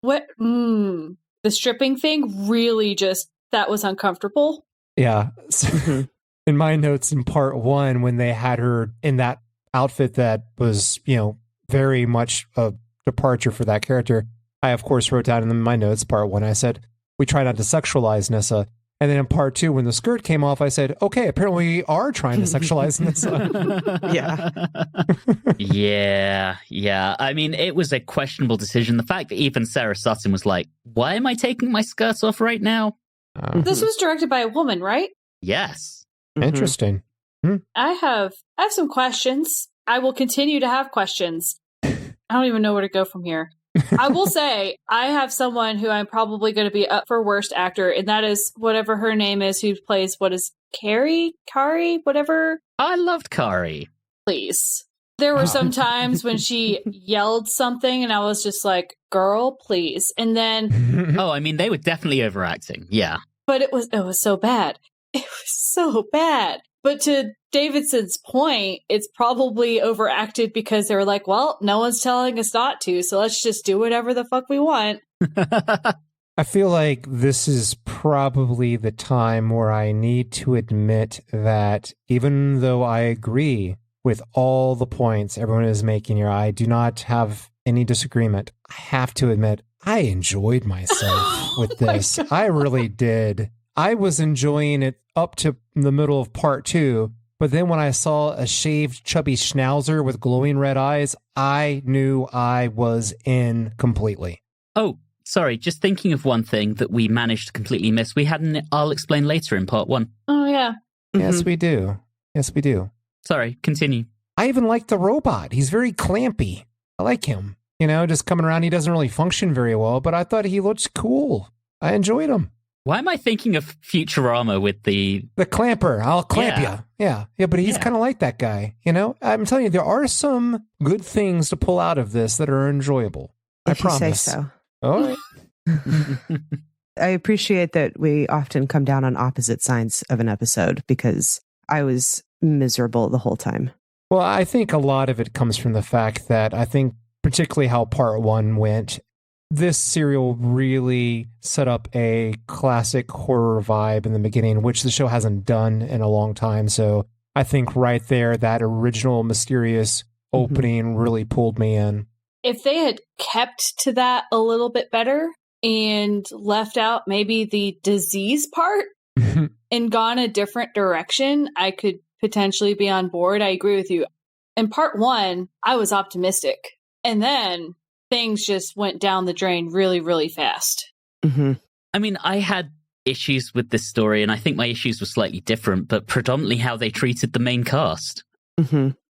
The stripping thing really that was uncomfortable. Yeah. So, in my notes in part 1, when they had her in that outfit that was, very much a departure for that character, I, of course, wrote down in my notes, part 1, I said, we try not to sexualize Nyssa. And then in part 2, when the skirt came off, I said, okay, apparently we are trying to sexualize Nyssa. Yeah. I mean, it was a questionable decision. The fact that even Sarah Sutton was like, why am I taking my skirt off right now? This was directed by a woman, right? Yes. Interesting. I have some questions. I will continue to have questions. I don't even know where to go from here. I will say I have someone who I'm probably going to be up for worst actor, and that is whatever her name is, who plays Kari, whatever. I loved Kari. Please. There were some times when she yelled something, and I was just like, "Girl, please!" And then, oh, I mean, they were definitely overacting. Yeah, but it was so bad. It was so bad. But to Davidson's point, it's probably overacted because they were like, well, no one's telling us not to, so let's just do whatever the fuck we want. I feel like this is probably the time where I need to admit that even though I agree with all the points everyone is making here, I do not have any disagreement. I have to admit, I enjoyed myself with this. I really did. I was enjoying it up to the middle of part 2, but then when I saw a shaved, chubby schnauzer with glowing red eyes, I knew I was in completely. Oh, sorry, just thinking of one thing that we managed to completely miss. We had an I'll explain later in part 1. Oh, yeah. Yes, we do. Yes, we do. Sorry, continue. I even like the robot. He's very clampy. I like him. Just coming around. He doesn't really function very well, but I thought he looked cool. I enjoyed him. Why am I thinking of Futurama with the clamper? I'll clamp you. Yeah, but he's kind of like that guy. I'm telling you, there are some good things to pull out of this that are enjoyable. I promise. You say so. All right. I appreciate that we often come down on opposite sides of an episode because I was miserable the whole time. Well, I think a lot of it comes from the fact that I think particularly how part 1 went, this serial really set up a classic horror vibe in the beginning, which the show hasn't done in a long time. So I think right there, that original mysterious opening really pulled me in. If they had kept to that a little bit better and left out maybe the disease part and gone a different direction, I could potentially be on board. I agree with you. In part 1, I was optimistic. And then things just went down the drain really, really fast. I mean, I had issues with this story, and I think my issues were slightly different, but predominantly how they treated the main cast.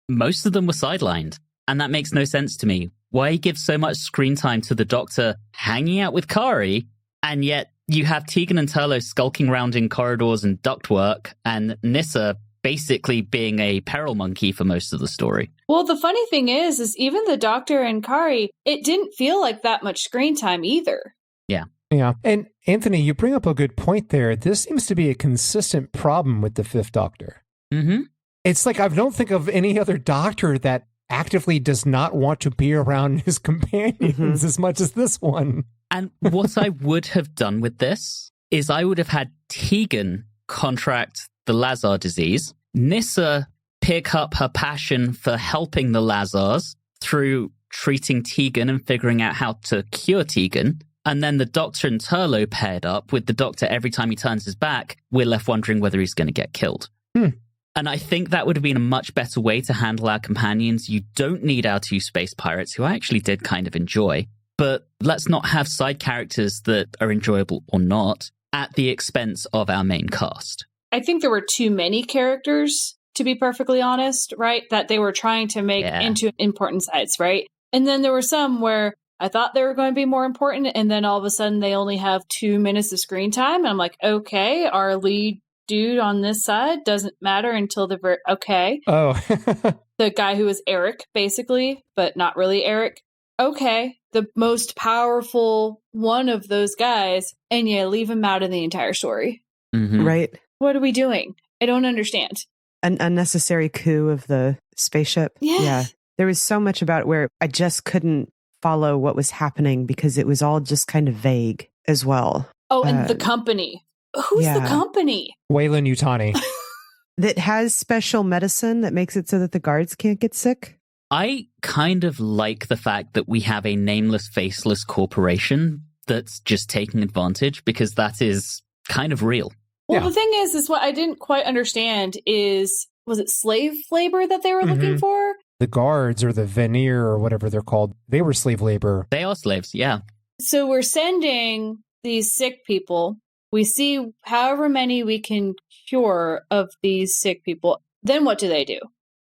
Most of them were sidelined, and that makes no sense to me. Why give so much screen time to the Doctor hanging out with Kari, and yet you have Tegan and Turlo skulking around in corridors and ductwork, and Nyssa basically being a peril monkey for most of the story. Well, the funny thing is even the Doctor and Kari, it didn't feel like that much screen time either. Yeah. Yeah. And Anthony, you bring up a good point there. This seems to be a consistent problem with the Fifth Doctor. Mm-hmm. It's like I don't think of any other Doctor that actively does not want to be around his companions as much as this one. And what I would have done with this is I would have had Tegan contract the Lazar disease, Nyssa pick up her passion for helping the Lazars through treating Tegan and figuring out how to cure Tegan, and then the Doctor and Turlo paired up with the Doctor every time he turns his back, we're left wondering whether he's going to get killed. And I think that would have been a much better way to handle our companions. You don't need our two space pirates, who I actually did kind of enjoy, but let's not have side characters that are enjoyable or not at the expense of our main cast. I think there were too many characters, to be perfectly honest, right? That they were trying to make into important sides, right? And then there were some where I thought they were going to be more important, and then all of a sudden they only have 2 minutes of screen time. And I'm like, okay, our lead dude on this side doesn't matter until the very... Okay. Oh. The guy who was Eric, basically, but not really Eric. Okay. The most powerful one of those guys, and you leave him out of the entire story. Mm-hmm. Right. What are we doing? I don't understand. An unnecessary coup of the spaceship. Yes. Yeah. There was so much about it where I just couldn't follow what was happening because it was all just kind of vague as well. Oh, and the company. Who's the company? Wayland Yutani. That has special medicine that makes it so that the guards can't get sick. I kind of like the fact that we have a nameless, faceless corporation that's just taking advantage, because that is kind of real. Well, the thing is what I didn't quite understand is, was it slave labor that they were looking for? The guards, or the veneer, or whatever they're called, they were slave labor. They are slaves, yeah. So we're sending these sick people. We see however many we can cure of these sick people. Then what do they do?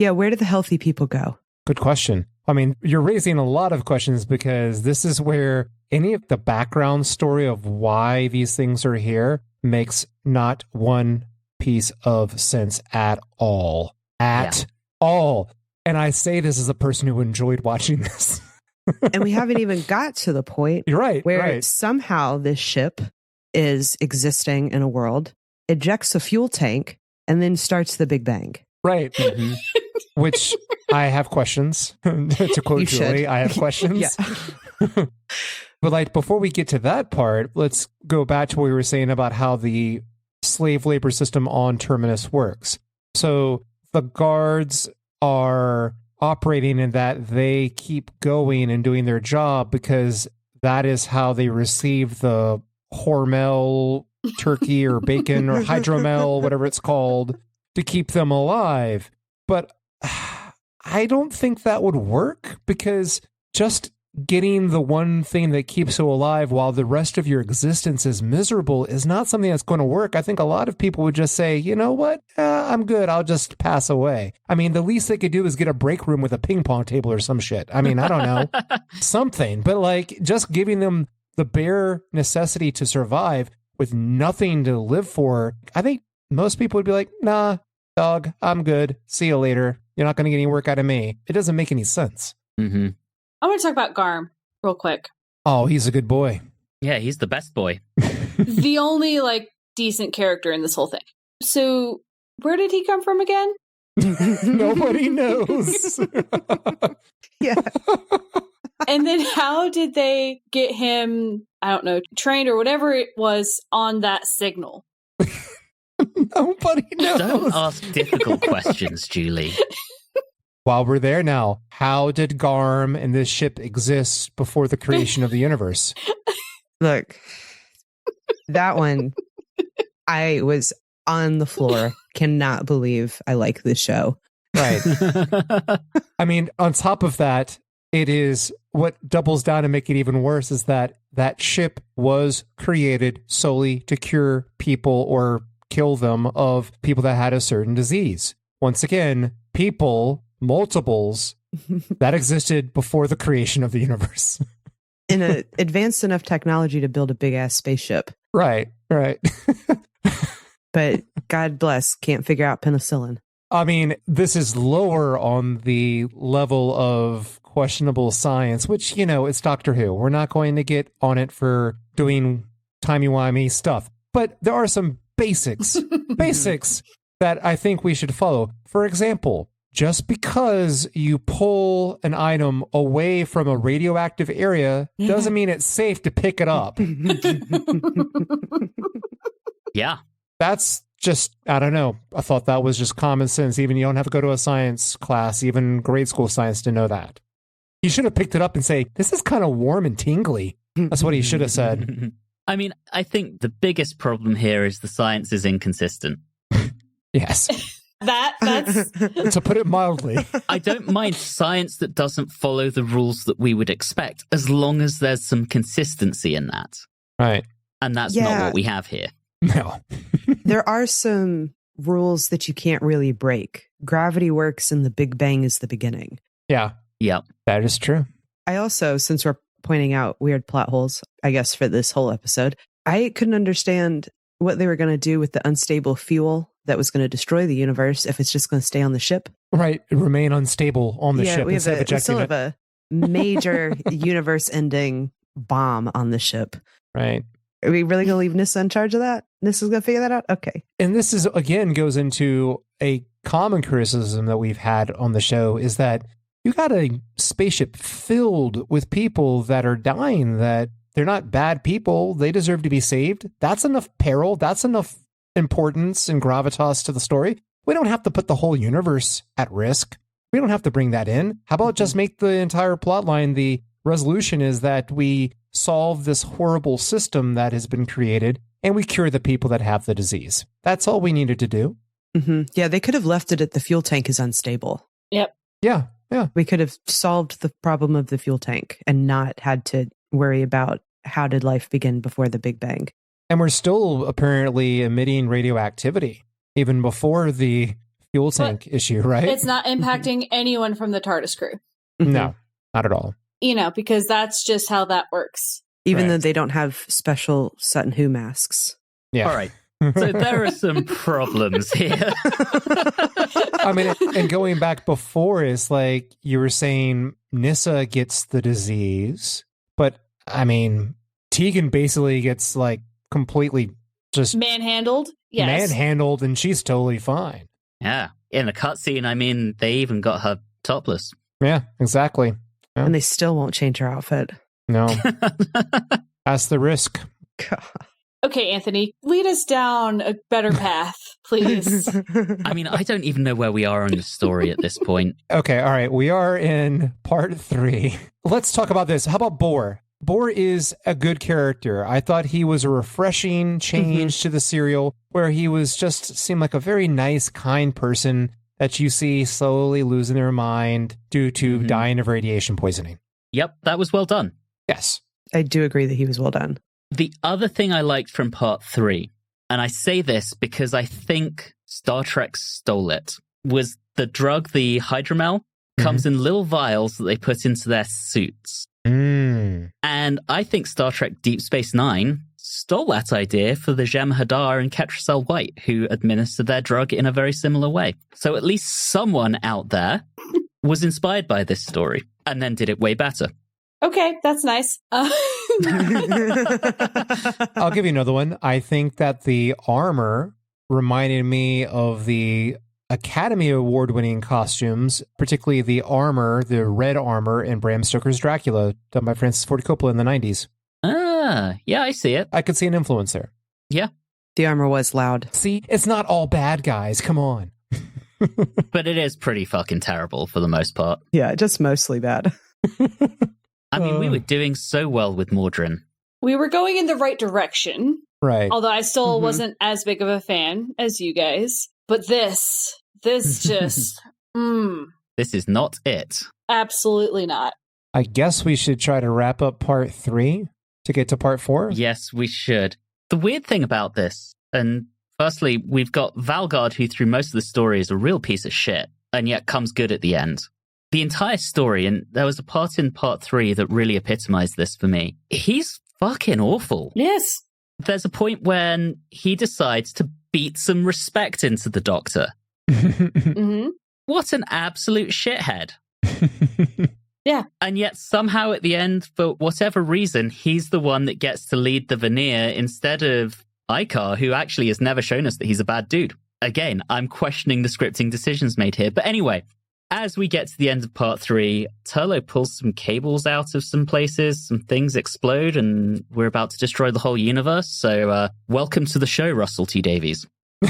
Yeah, where do the healthy people go? Good question. I mean, you're raising a lot of questions, because this is where any of the background story of why these things are here makes not one piece of sense at all. At all. And I say this as a person who enjoyed watching this. And we haven't even got to the point You're right, where somehow this ship is existing in a world, ejects a fuel tank, and then starts the Big Bang. Right. Which I have questions. To quote Julie, I have questions. But like, before we get to that part, let's go back to what we were saying about how the slave labor system on Terminus works. So the guards are operating in that they keep going and doing their job because that is how they receive the Hormel turkey or bacon or hydromel, whatever it's called, to keep them alive. But I don't think that would work, because just getting the one thing that keeps you alive while the rest of your existence is miserable is not something that's going to work. I think a lot of people would just say, you know what, I'm good, I'll just pass away. I mean, the least they could do is get a break room with a ping pong table or some shit. I mean, I don't know, something. But like, just giving them the bare necessity to survive with nothing to live for, I think most people would be like, nah, dog, I'm good. See you later. You're not going to get any work out of me. It doesn't make any sense. Mm-hmm. I want to talk about Garm real quick. Oh, he's a good boy. Yeah, he's the best boy. The only like decent character in this whole thing. So where did he come from again? Nobody knows. Yeah. And then how did they get him, I don't know, trained or whatever it was on that signal? Nobody knows. Don't ask difficult questions, Julie. While we're there now, how did Garm and this ship exist before the creation of the universe? Look, that one, I was on the floor. Cannot believe I like this show. Right. I mean, on top of that, it is what doubles down and make it even worse is that that ship was created solely to cure people or kill them of people that had a certain disease. Once again, people, multiples, that existed before the creation of the universe. In an advanced enough technology to build a big ass spaceship. Right. But God bless, can't figure out penicillin. I mean, this is lower on the level of questionable science, which, it's Doctor Who. We're not going to get on it for doing timey-wimey stuff. But there are some basics that I think we should follow. For example, just because you pull an item away from a radioactive area doesn't mean it's safe to pick it up. Yeah. That's just, I don't know. I thought that was just common sense. Even you don't have to go to a science class, even grade school science, to know that. He should have picked it up and say, this is kind of warm and tingly. That's what he should have said. I mean, I think the biggest problem here is the science is inconsistent. Yes. That's To put it mildly. I don't mind science that doesn't follow the rules that we would expect, as long as there's some consistency in that. Right. And that's not what we have here. No. There are some rules that you can't really break. Gravity works and the Big Bang is the beginning. Yeah. Yep. That is true. I also, since we're pointing out weird plot holes, I guess for this whole episode, I couldn't understand what they were going to do with the unstable fuel that was going to destroy the universe if it's just going to stay on the ship. Right. Remain unstable on the ship we instead of we ejecting still have it. a major universe-ending bomb on the ship. Right. Are we really going to leave Nissa in charge of that? Nissa's going to figure that out? Okay. And this is, again, goes into a common criticism that we've had on the show is that you got a spaceship filled with people that are dying, that they're not bad people. They deserve to be saved. That's enough peril. That's enough importance and gravitas to the story. We don't have to put the whole universe at risk. We don't have to bring that in. How about just make the entire plot line, the resolution is that we solve this horrible system that has been created and we cure the people that have the disease. That's all we needed to do. Mm-hmm. Yeah, they could have left it at the fuel tank is unstable. Yep. Yeah. We could have solved the problem of the fuel tank and not had to worry about how did life begin before the Big Bang. And we're still apparently emitting radioactivity even before the fuel tank issue, right? It's not impacting anyone from the TARDIS crew. No, not at all. Because that's just how that works. Even though they don't have special Sutton Who masks. Yeah. All right. So there are some problems here. I mean, and going back before is like you were saying Nissa gets the disease, but I mean, Tegan basically gets like completely just manhandled. Yes. Manhandled, and she's totally fine. Yeah. In the cutscene, I mean, they even got her topless. Yeah, exactly. Yeah. And they still won't change her outfit. No. That's the risk. God. Okay, Anthony, lead us down a better path, please. I mean, I don't even know where we are on the story at this point. Okay, all right. We are in part 3. Let's talk about this. How about Boar? Boar is a good character. I thought he was a refreshing change to the serial, where he was just seemed like a very nice, kind person that you see slowly losing their mind due to dying of radiation poisoning. Yep, that was well done. Yes. I do agree that he was well done. The other thing I liked from part 3, and I say this because I think Star Trek stole it, was the drug, the hydromel, comes in little vials that they put into their suits. And I think Star Trek Deep Space Nine stole that idea for the Jem'Hadar and Ketracel White, who administered their drug in a very similar way. So at least someone out there was inspired by this story and then did it way better. Okay, that's nice. I'll give you another one. I think that the armor reminded me of the Academy Award-winning costumes, particularly the armor, the red armor in Bram Stoker's Dracula, done by Francis Ford Coppola in the 90s. Ah, yeah, I see it. I could see an influence there. Yeah. The armor was loud. See, it's not all bad guys. Come on. But it is pretty fucking terrible for the most part. Yeah, just mostly bad. I mean, we were doing so well with Mordrin. We were going in the right direction. Right. Although I still wasn't as big of a fan as you guys. But this just, This is not it. absolutely not. I guess we should try to wrap up part 3 to get to part 4. Yes, we should. The weird thing about this, and firstly, we've got Valgard, who through most of the story is a real piece of shit, and yet comes good at the end. The entire story, and there was a part in part 3 that really epitomized this for me. He's fucking awful. Yes. there's a point when he decides to beat some respect into the Doctor. Mm-hmm. What an absolute shithead. Yeah. And yet somehow at the end, for whatever reason, he's the one that gets to lead the veneer instead of Icar, who actually has never shown us that he's a bad dude. Again, I'm questioning the scripting decisions made here. But anyway, as we get to the end of part 3, Turlo pulls some cables out of some places, some things explode, and we're about to destroy the whole universe. So welcome to the show, Russell T. Davies. The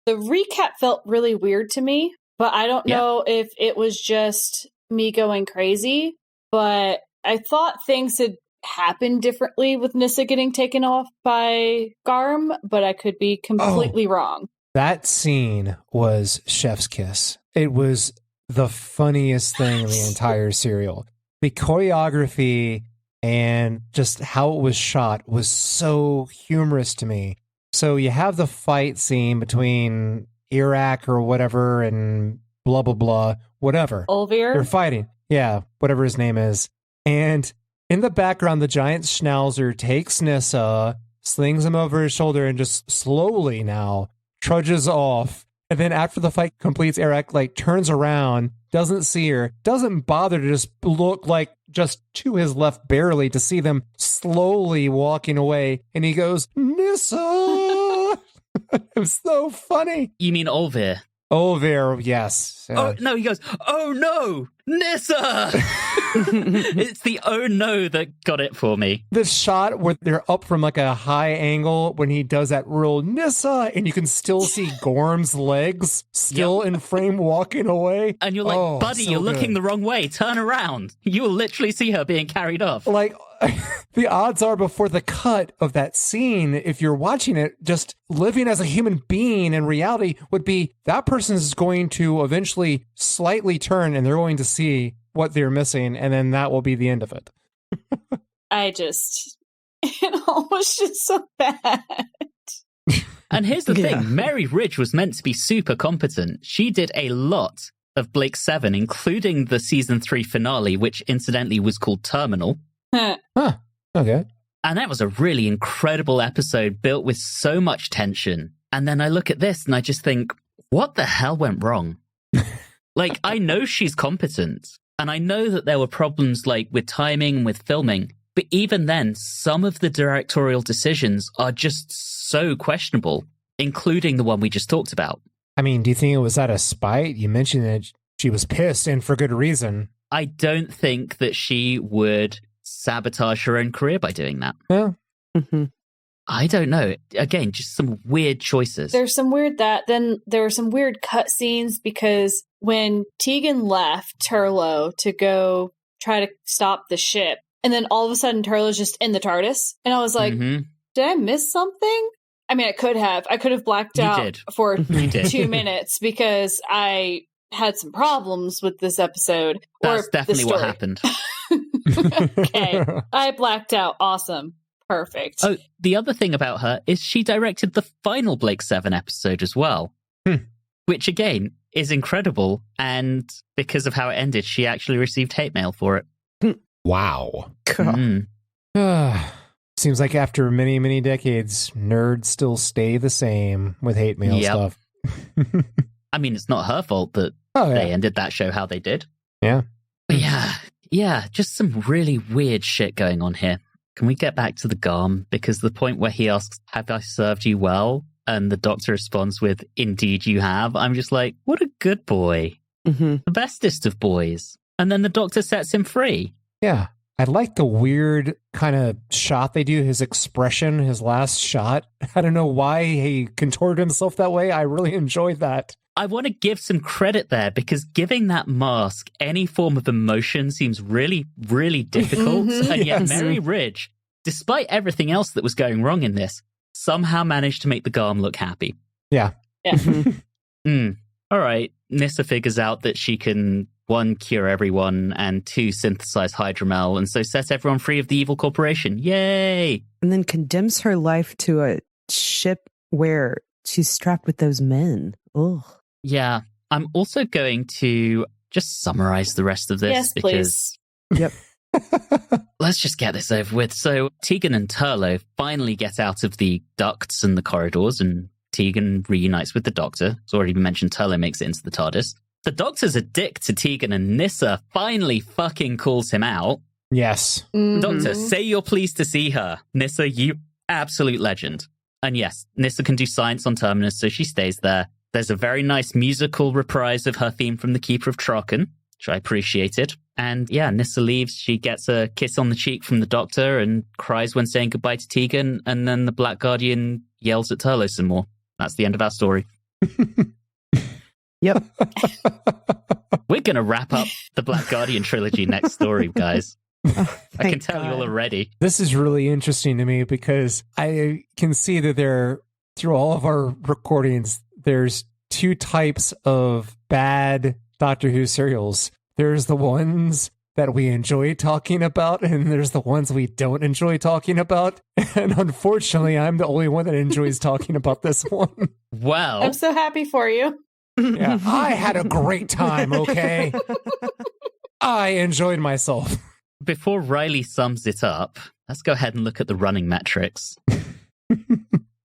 recap felt really weird to me, but I don't know if it was just me going crazy, but I thought things had happened differently with Nyssa getting taken off by Garm, but I could be completely wrong. That scene was chef's kiss. It was the funniest thing in the entire serial. The choreography and just how it was shot was so humorous to me. So you have the fight scene between Iraq or whatever and blah, blah, blah, whatever. Olvir? They're fighting. Yeah, whatever his name is. And in the background, the giant schnauzer takes Nyssa, slings him over his shoulder, and just slowly now trudges off. And then after the fight completes, Iraq turns around, doesn't see her, doesn't bother to just look just to his left barely to see them slowly walking away. And he goes, Nyssa! It was so funny. You mean Olvir? Olvir, yes. Oh, no, he goes, oh no, Nyssa! It's the oh no that got it for me. The shot where they're up from a high angle when he does that real Nyssa, and you can still see Gorm's legs still in frame walking away. And you're like, buddy, so you're looking the wrong way. Turn around. You will literally see her being carried off. The odds are before the cut of that scene, if you're watching it, just living as a human being in reality would be that person is going to eventually slightly turn and they're going to see what they're missing. And then that will be the end of it. It all was just so bad. And here's the thing. Mary Ridge was meant to be super competent. She did a lot of Blake 7, including the season 3 finale, which incidentally was called Terminal. Huh. Okay. And that was a really incredible episode built with so much tension. And then I look at this and I just think, what the hell went wrong? I know she's competent. And I know that there were problems with timing and with filming. But even then, some of the directorial decisions are just so questionable, including the one we just talked about. I mean, do you think it was out of spite? You mentioned that she was pissed, and for good reason. I don't think that she would sabotage her own career by doing that. Yeah. Mm-hmm. I don't know. Again, just some weird choices. There's some weird then there were some weird cut scenes because when Tegan left Turlo to go try to stop the ship, and then all of a sudden Turlo's just in the TARDIS, and I was like, did I miss something? I mean, I could have blacked out for 2 minutes because I had some problems with this episode. That's definitely what happened. Okay, I blacked out. Awesome. Perfect. Oh, the other thing about her is she directed the final Blake 7 episode as well, which again is incredible. And because of how it ended, she actually received hate mail for it. Wow. Seems like after many, many decades, nerds still stay the same with hate mail stuff. I mean, it's not her fault that they ended that show how they did. Yeah. But yeah, just some really weird shit going on here. Can we get back to the Garm? Because the point where he asks, have I served you well? And the Doctor responds with, indeed you have. I'm just like, what a good boy. Mm-hmm. The bestest of boys. And then the Doctor sets him free. Yeah. I like the weird kind of shot they do, his expression, his last shot. I don't know why he contorted himself that way. I really enjoyed that. I want to give some credit there because giving that mask any form of emotion seems really, really difficult. And yet Mary Ridge, despite everything else that was going wrong in this, somehow managed to make the Garm look happy. Yeah. All right. Nyssa figures out that she can, 1, cure everyone, and 2, synthesize Hydromel, and so set everyone free of the evil corporation. Yay! And then condemns her life to a ship where she's strapped with those men. Ugh. Yeah. I'm also going to just summarize the rest of this. Yes, please. Yep. let's just get this over with. So Tegan and Turlough finally get out of the ducts and the corridors, and Tegan reunites with the Doctor. It's already been mentioned Turlough makes it into the TARDIS. The Doctor's a dick to Tegan, and Nyssa finally fucking calls him out. Yes. Doctor, say you're pleased to see her. Nyssa, you absolute legend. And yes, Nyssa can do science on Terminus, so she stays there. There's a very nice musical reprise of her theme from The Keeper of Traken, which I appreciated. And yeah, Nyssa leaves. She gets a kiss on the cheek from the Doctor and cries when saying goodbye to Tegan. And then the Black Guardian yells at Turlough some more. That's the end of our story. Yep. We're going to wrap up the Black Guardian trilogy next story, guys. I can tell you all already. This is really interesting to me because I can see that through all of our recordings, there's two types of bad Doctor Who serials. There's the ones that we enjoy talking about, and there's the ones we don't enjoy talking about. And unfortunately, I'm the only one that enjoys talking about this one. Well, I'm so happy for you. Yeah, I had a great time, okay? I enjoyed myself. Before Reilly sums it up, let's go ahead and look at the running metrics.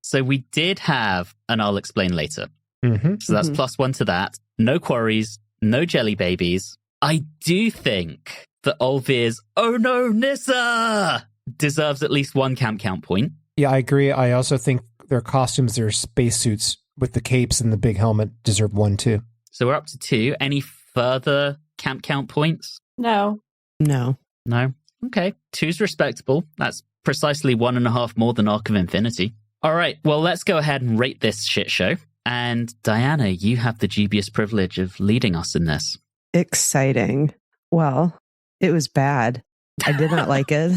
So we did have, and I'll explain later. So that's +1 to that. No quarries, no jelly babies. I do think that Olvir's "Oh no, Nyssa" deserves at least 1 camp count point. Yeah, I agree. I also think their costumes, their spacesuits with the capes and the big helmet deserve 1 too. So we're up to 2. Any further camp count points? No. No. No? Okay. 2's respectable. That's precisely 1.5 more than Arc of Infinity. All right. Well, let's go ahead and rate this shit show. And Diana, you have the dubious privilege of leading us in this. Exciting. Well, it was bad. I did not like it.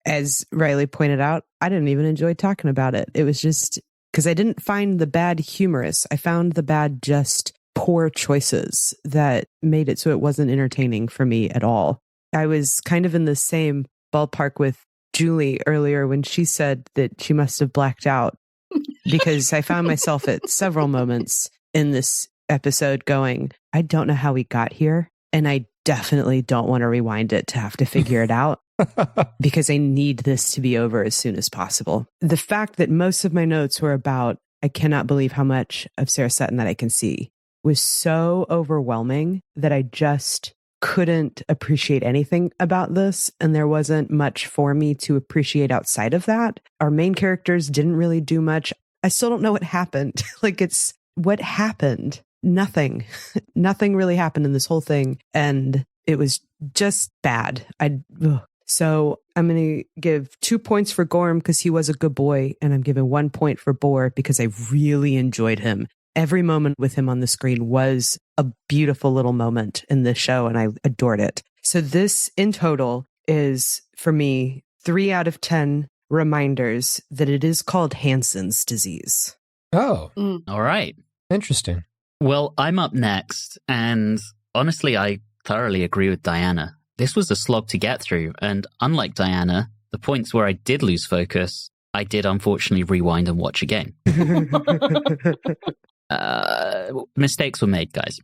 As Reilly pointed out, I didn't even enjoy talking about it. It was just because I didn't find the bad humorous. I found the bad just poor choices that made it so it wasn't entertaining for me at all. I was kind of in the same ballpark with Julie earlier when she said that she must have blacked out, because I found myself at several moments in this episode going, I don't know how we got here, and I definitely don't want to rewind it to have to figure it out, because I need this to be over as soon as possible. The fact that most of my notes were about, I cannot believe how much of Sarah Sutton that I can see, was so overwhelming that I just couldn't appreciate anything about this, and there wasn't much for me to appreciate outside of that. Our main characters didn't really do much. I still don't know what happened. It's what happened. Nothing really happened in this whole thing, and it was just bad. So I'm going to give 2 points for Gorm because he was a good boy, and I'm giving 1 point for Boar because I really enjoyed him. Every moment with him on the screen was a beautiful little moment in this show, and I adored it. So this, in total, is, for me, 3 out of 10 reminders that it is called Hansen's disease. Oh, All right. interesting. Well, I'm up next, and honestly, I thoroughly agree with Diana. This was a slog to get through, and unlike Diana, the points where I did lose focus, I did unfortunately rewind and watch again. Mistakes were made, guys.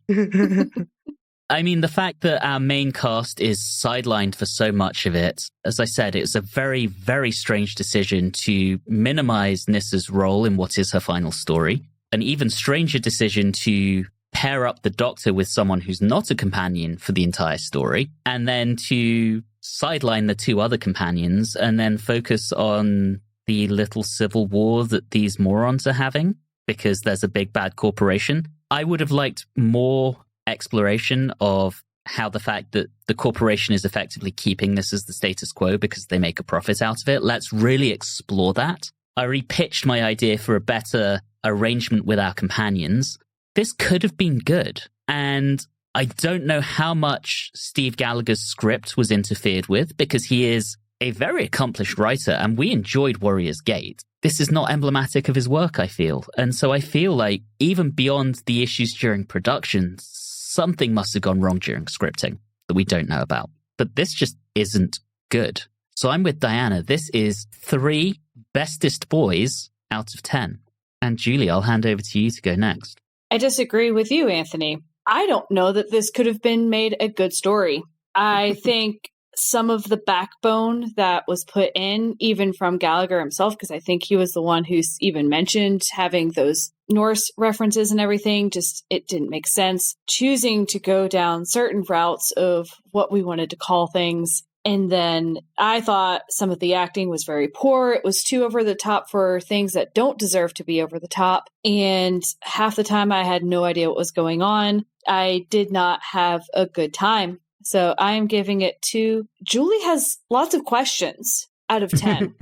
I mean, the fact that our main cast is sidelined for so much of it, as I said, it's a very, very strange decision to minimize Nyssa's role in what is her final story. An even stranger decision to pair up the Doctor with someone who's not a companion for the entire story, and then to sideline the 2 other companions and then focus on the little civil war that these morons are having, because there's a big bad corporation. I would have liked more exploration of how the fact that the corporation is effectively keeping this as the status quo because they make a profit out of it. Let's really explore that. I repitched my idea for a better arrangement with our companions. This could have been good. And I don't know how much Steve Gallagher's script was interfered with, because he is a very accomplished writer and we enjoyed Warrior's Gate. This is not emblematic of his work, I feel. And so I feel like even beyond the issues during production, something must have gone wrong during scripting that we don't know about. But this just isn't good. So I'm with Diana. This is 3 bestest boys out of 10. And Julie, I'll hand over to you to go next. I disagree with you, Anthony. I don't know that this could have been made a good story. I think some of the backbone that was put in, even from Gallagher himself, because I think he was the one who's even mentioned having those Norse references and everything. Just, it didn't make sense. Choosing to go down certain routes of what we wanted to call things. And then I thought some of the acting was very poor. It was too over the top for things that don't deserve to be over the top. And half the time I had no idea what was going on. I did not have a good time. So I am giving it to Julie has lots of questions out of 10.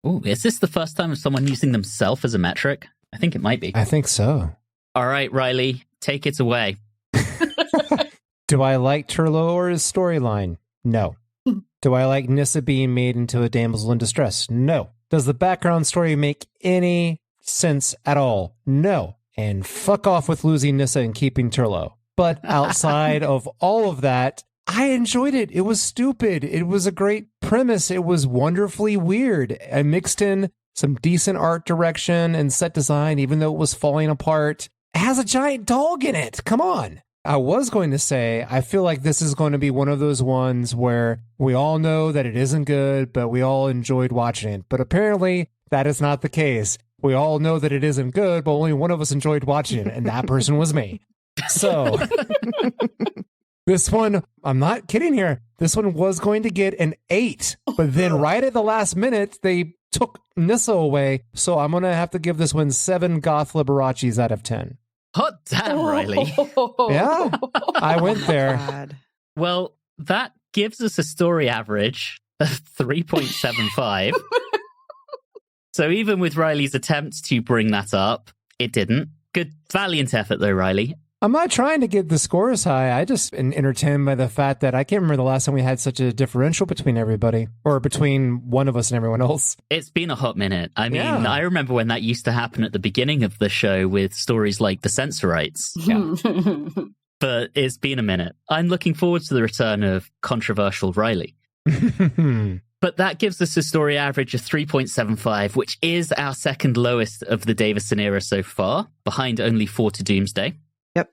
Ooh, is this the first time of someone using themselves as a metric? I think it might be. I think so. All right, Reilly, take it away. Do I like Turlour's storyline? No. Do I like Nissa being made into a damsel in distress? No. Does the background story make any sense at all? No. And fuck off with losing Nissa and keeping Turlo. But outside of all of that, I enjoyed it. It was stupid. It was a great premise. It was wonderfully weird. I mixed in some decent art direction and set design, even though it was falling apart. It has a giant dog in it. Come on. I was going to say, I feel like this is going to be one of those ones where we all know that it isn't good, but we all enjoyed watching it. But apparently that is not the case. We all know that it isn't good, but only one of us enjoyed watching it, and that person was me. So this one, I'm not kidding here. This one was going to get an 8, but then right at the last minute, they took Nissa away. So I'm going to have to give this one 7 goth Liberace's out of 10. Hot damn, Reilly. Yeah, I went there. God. Well, that gives us a story average of 3.75. So even with Reilly's attempts to bring that up, it didn't. Good, valiant effort though, Reilly. I'm not trying to get the scores high. I just am entertained by the fact that I can't remember the last time we had such a differential between everybody, or between one of us and everyone else. It's been a hot minute. I mean, Yeah. I remember when that used to happen at the beginning of the show with stories like the Censorites. Yeah. But it's been a minute. I'm looking forward to the return of controversial Reilly. But that gives us a story average of 3.75, which is our second lowest of the Davison era so far, behind only 4 to Doomsday. Yep.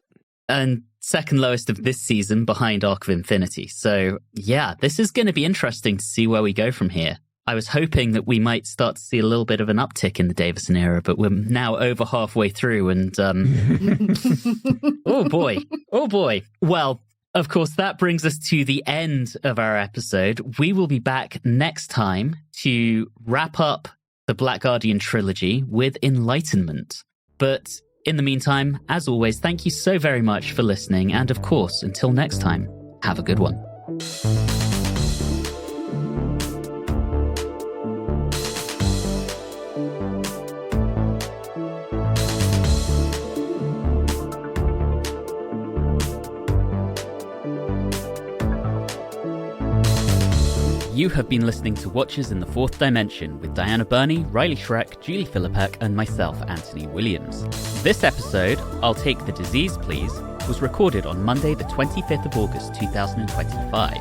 And second lowest of this season, behind Arc of Infinity. So, yeah, this is going to be interesting to see where we go from here. I was hoping that we might start to see a little bit of an uptick in the Davison era, but we're now over halfway through and, oh boy. Well, of course, that brings us to the end of our episode. We will be back next time to wrap up the Black Guardian trilogy with Enlightenment. But in the meantime, as always, thank you so very much for listening. And of course, until next time, have a good one. You have been listening to Watchers in the Fourth Dimension with Diana Burney, Reilly Schreck, Julie Philippek, and myself, Anthony Williams. This episode, I'll Take the Disease Please, was recorded on Monday the 25th of August 2025.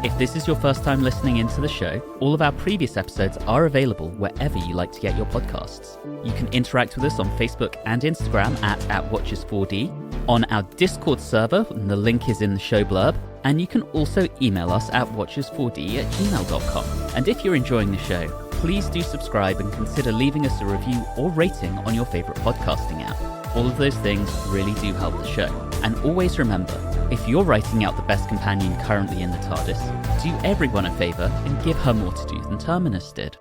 If this is your first time listening into the show, all of our previous episodes are available wherever you like to get your podcasts. You can interact with us on Facebook and Instagram at Watchers4D, on our Discord server, and the link is in the show blurb, and you can also email us at watchers4d@gmail.com. And if you're enjoying the show, please do subscribe and consider leaving us a review or rating on your favourite podcasting app. All of those things really do help the show. And always remember, if you're writing out the best companion currently in the TARDIS, do everyone a favour and give her more to do than Terminus did.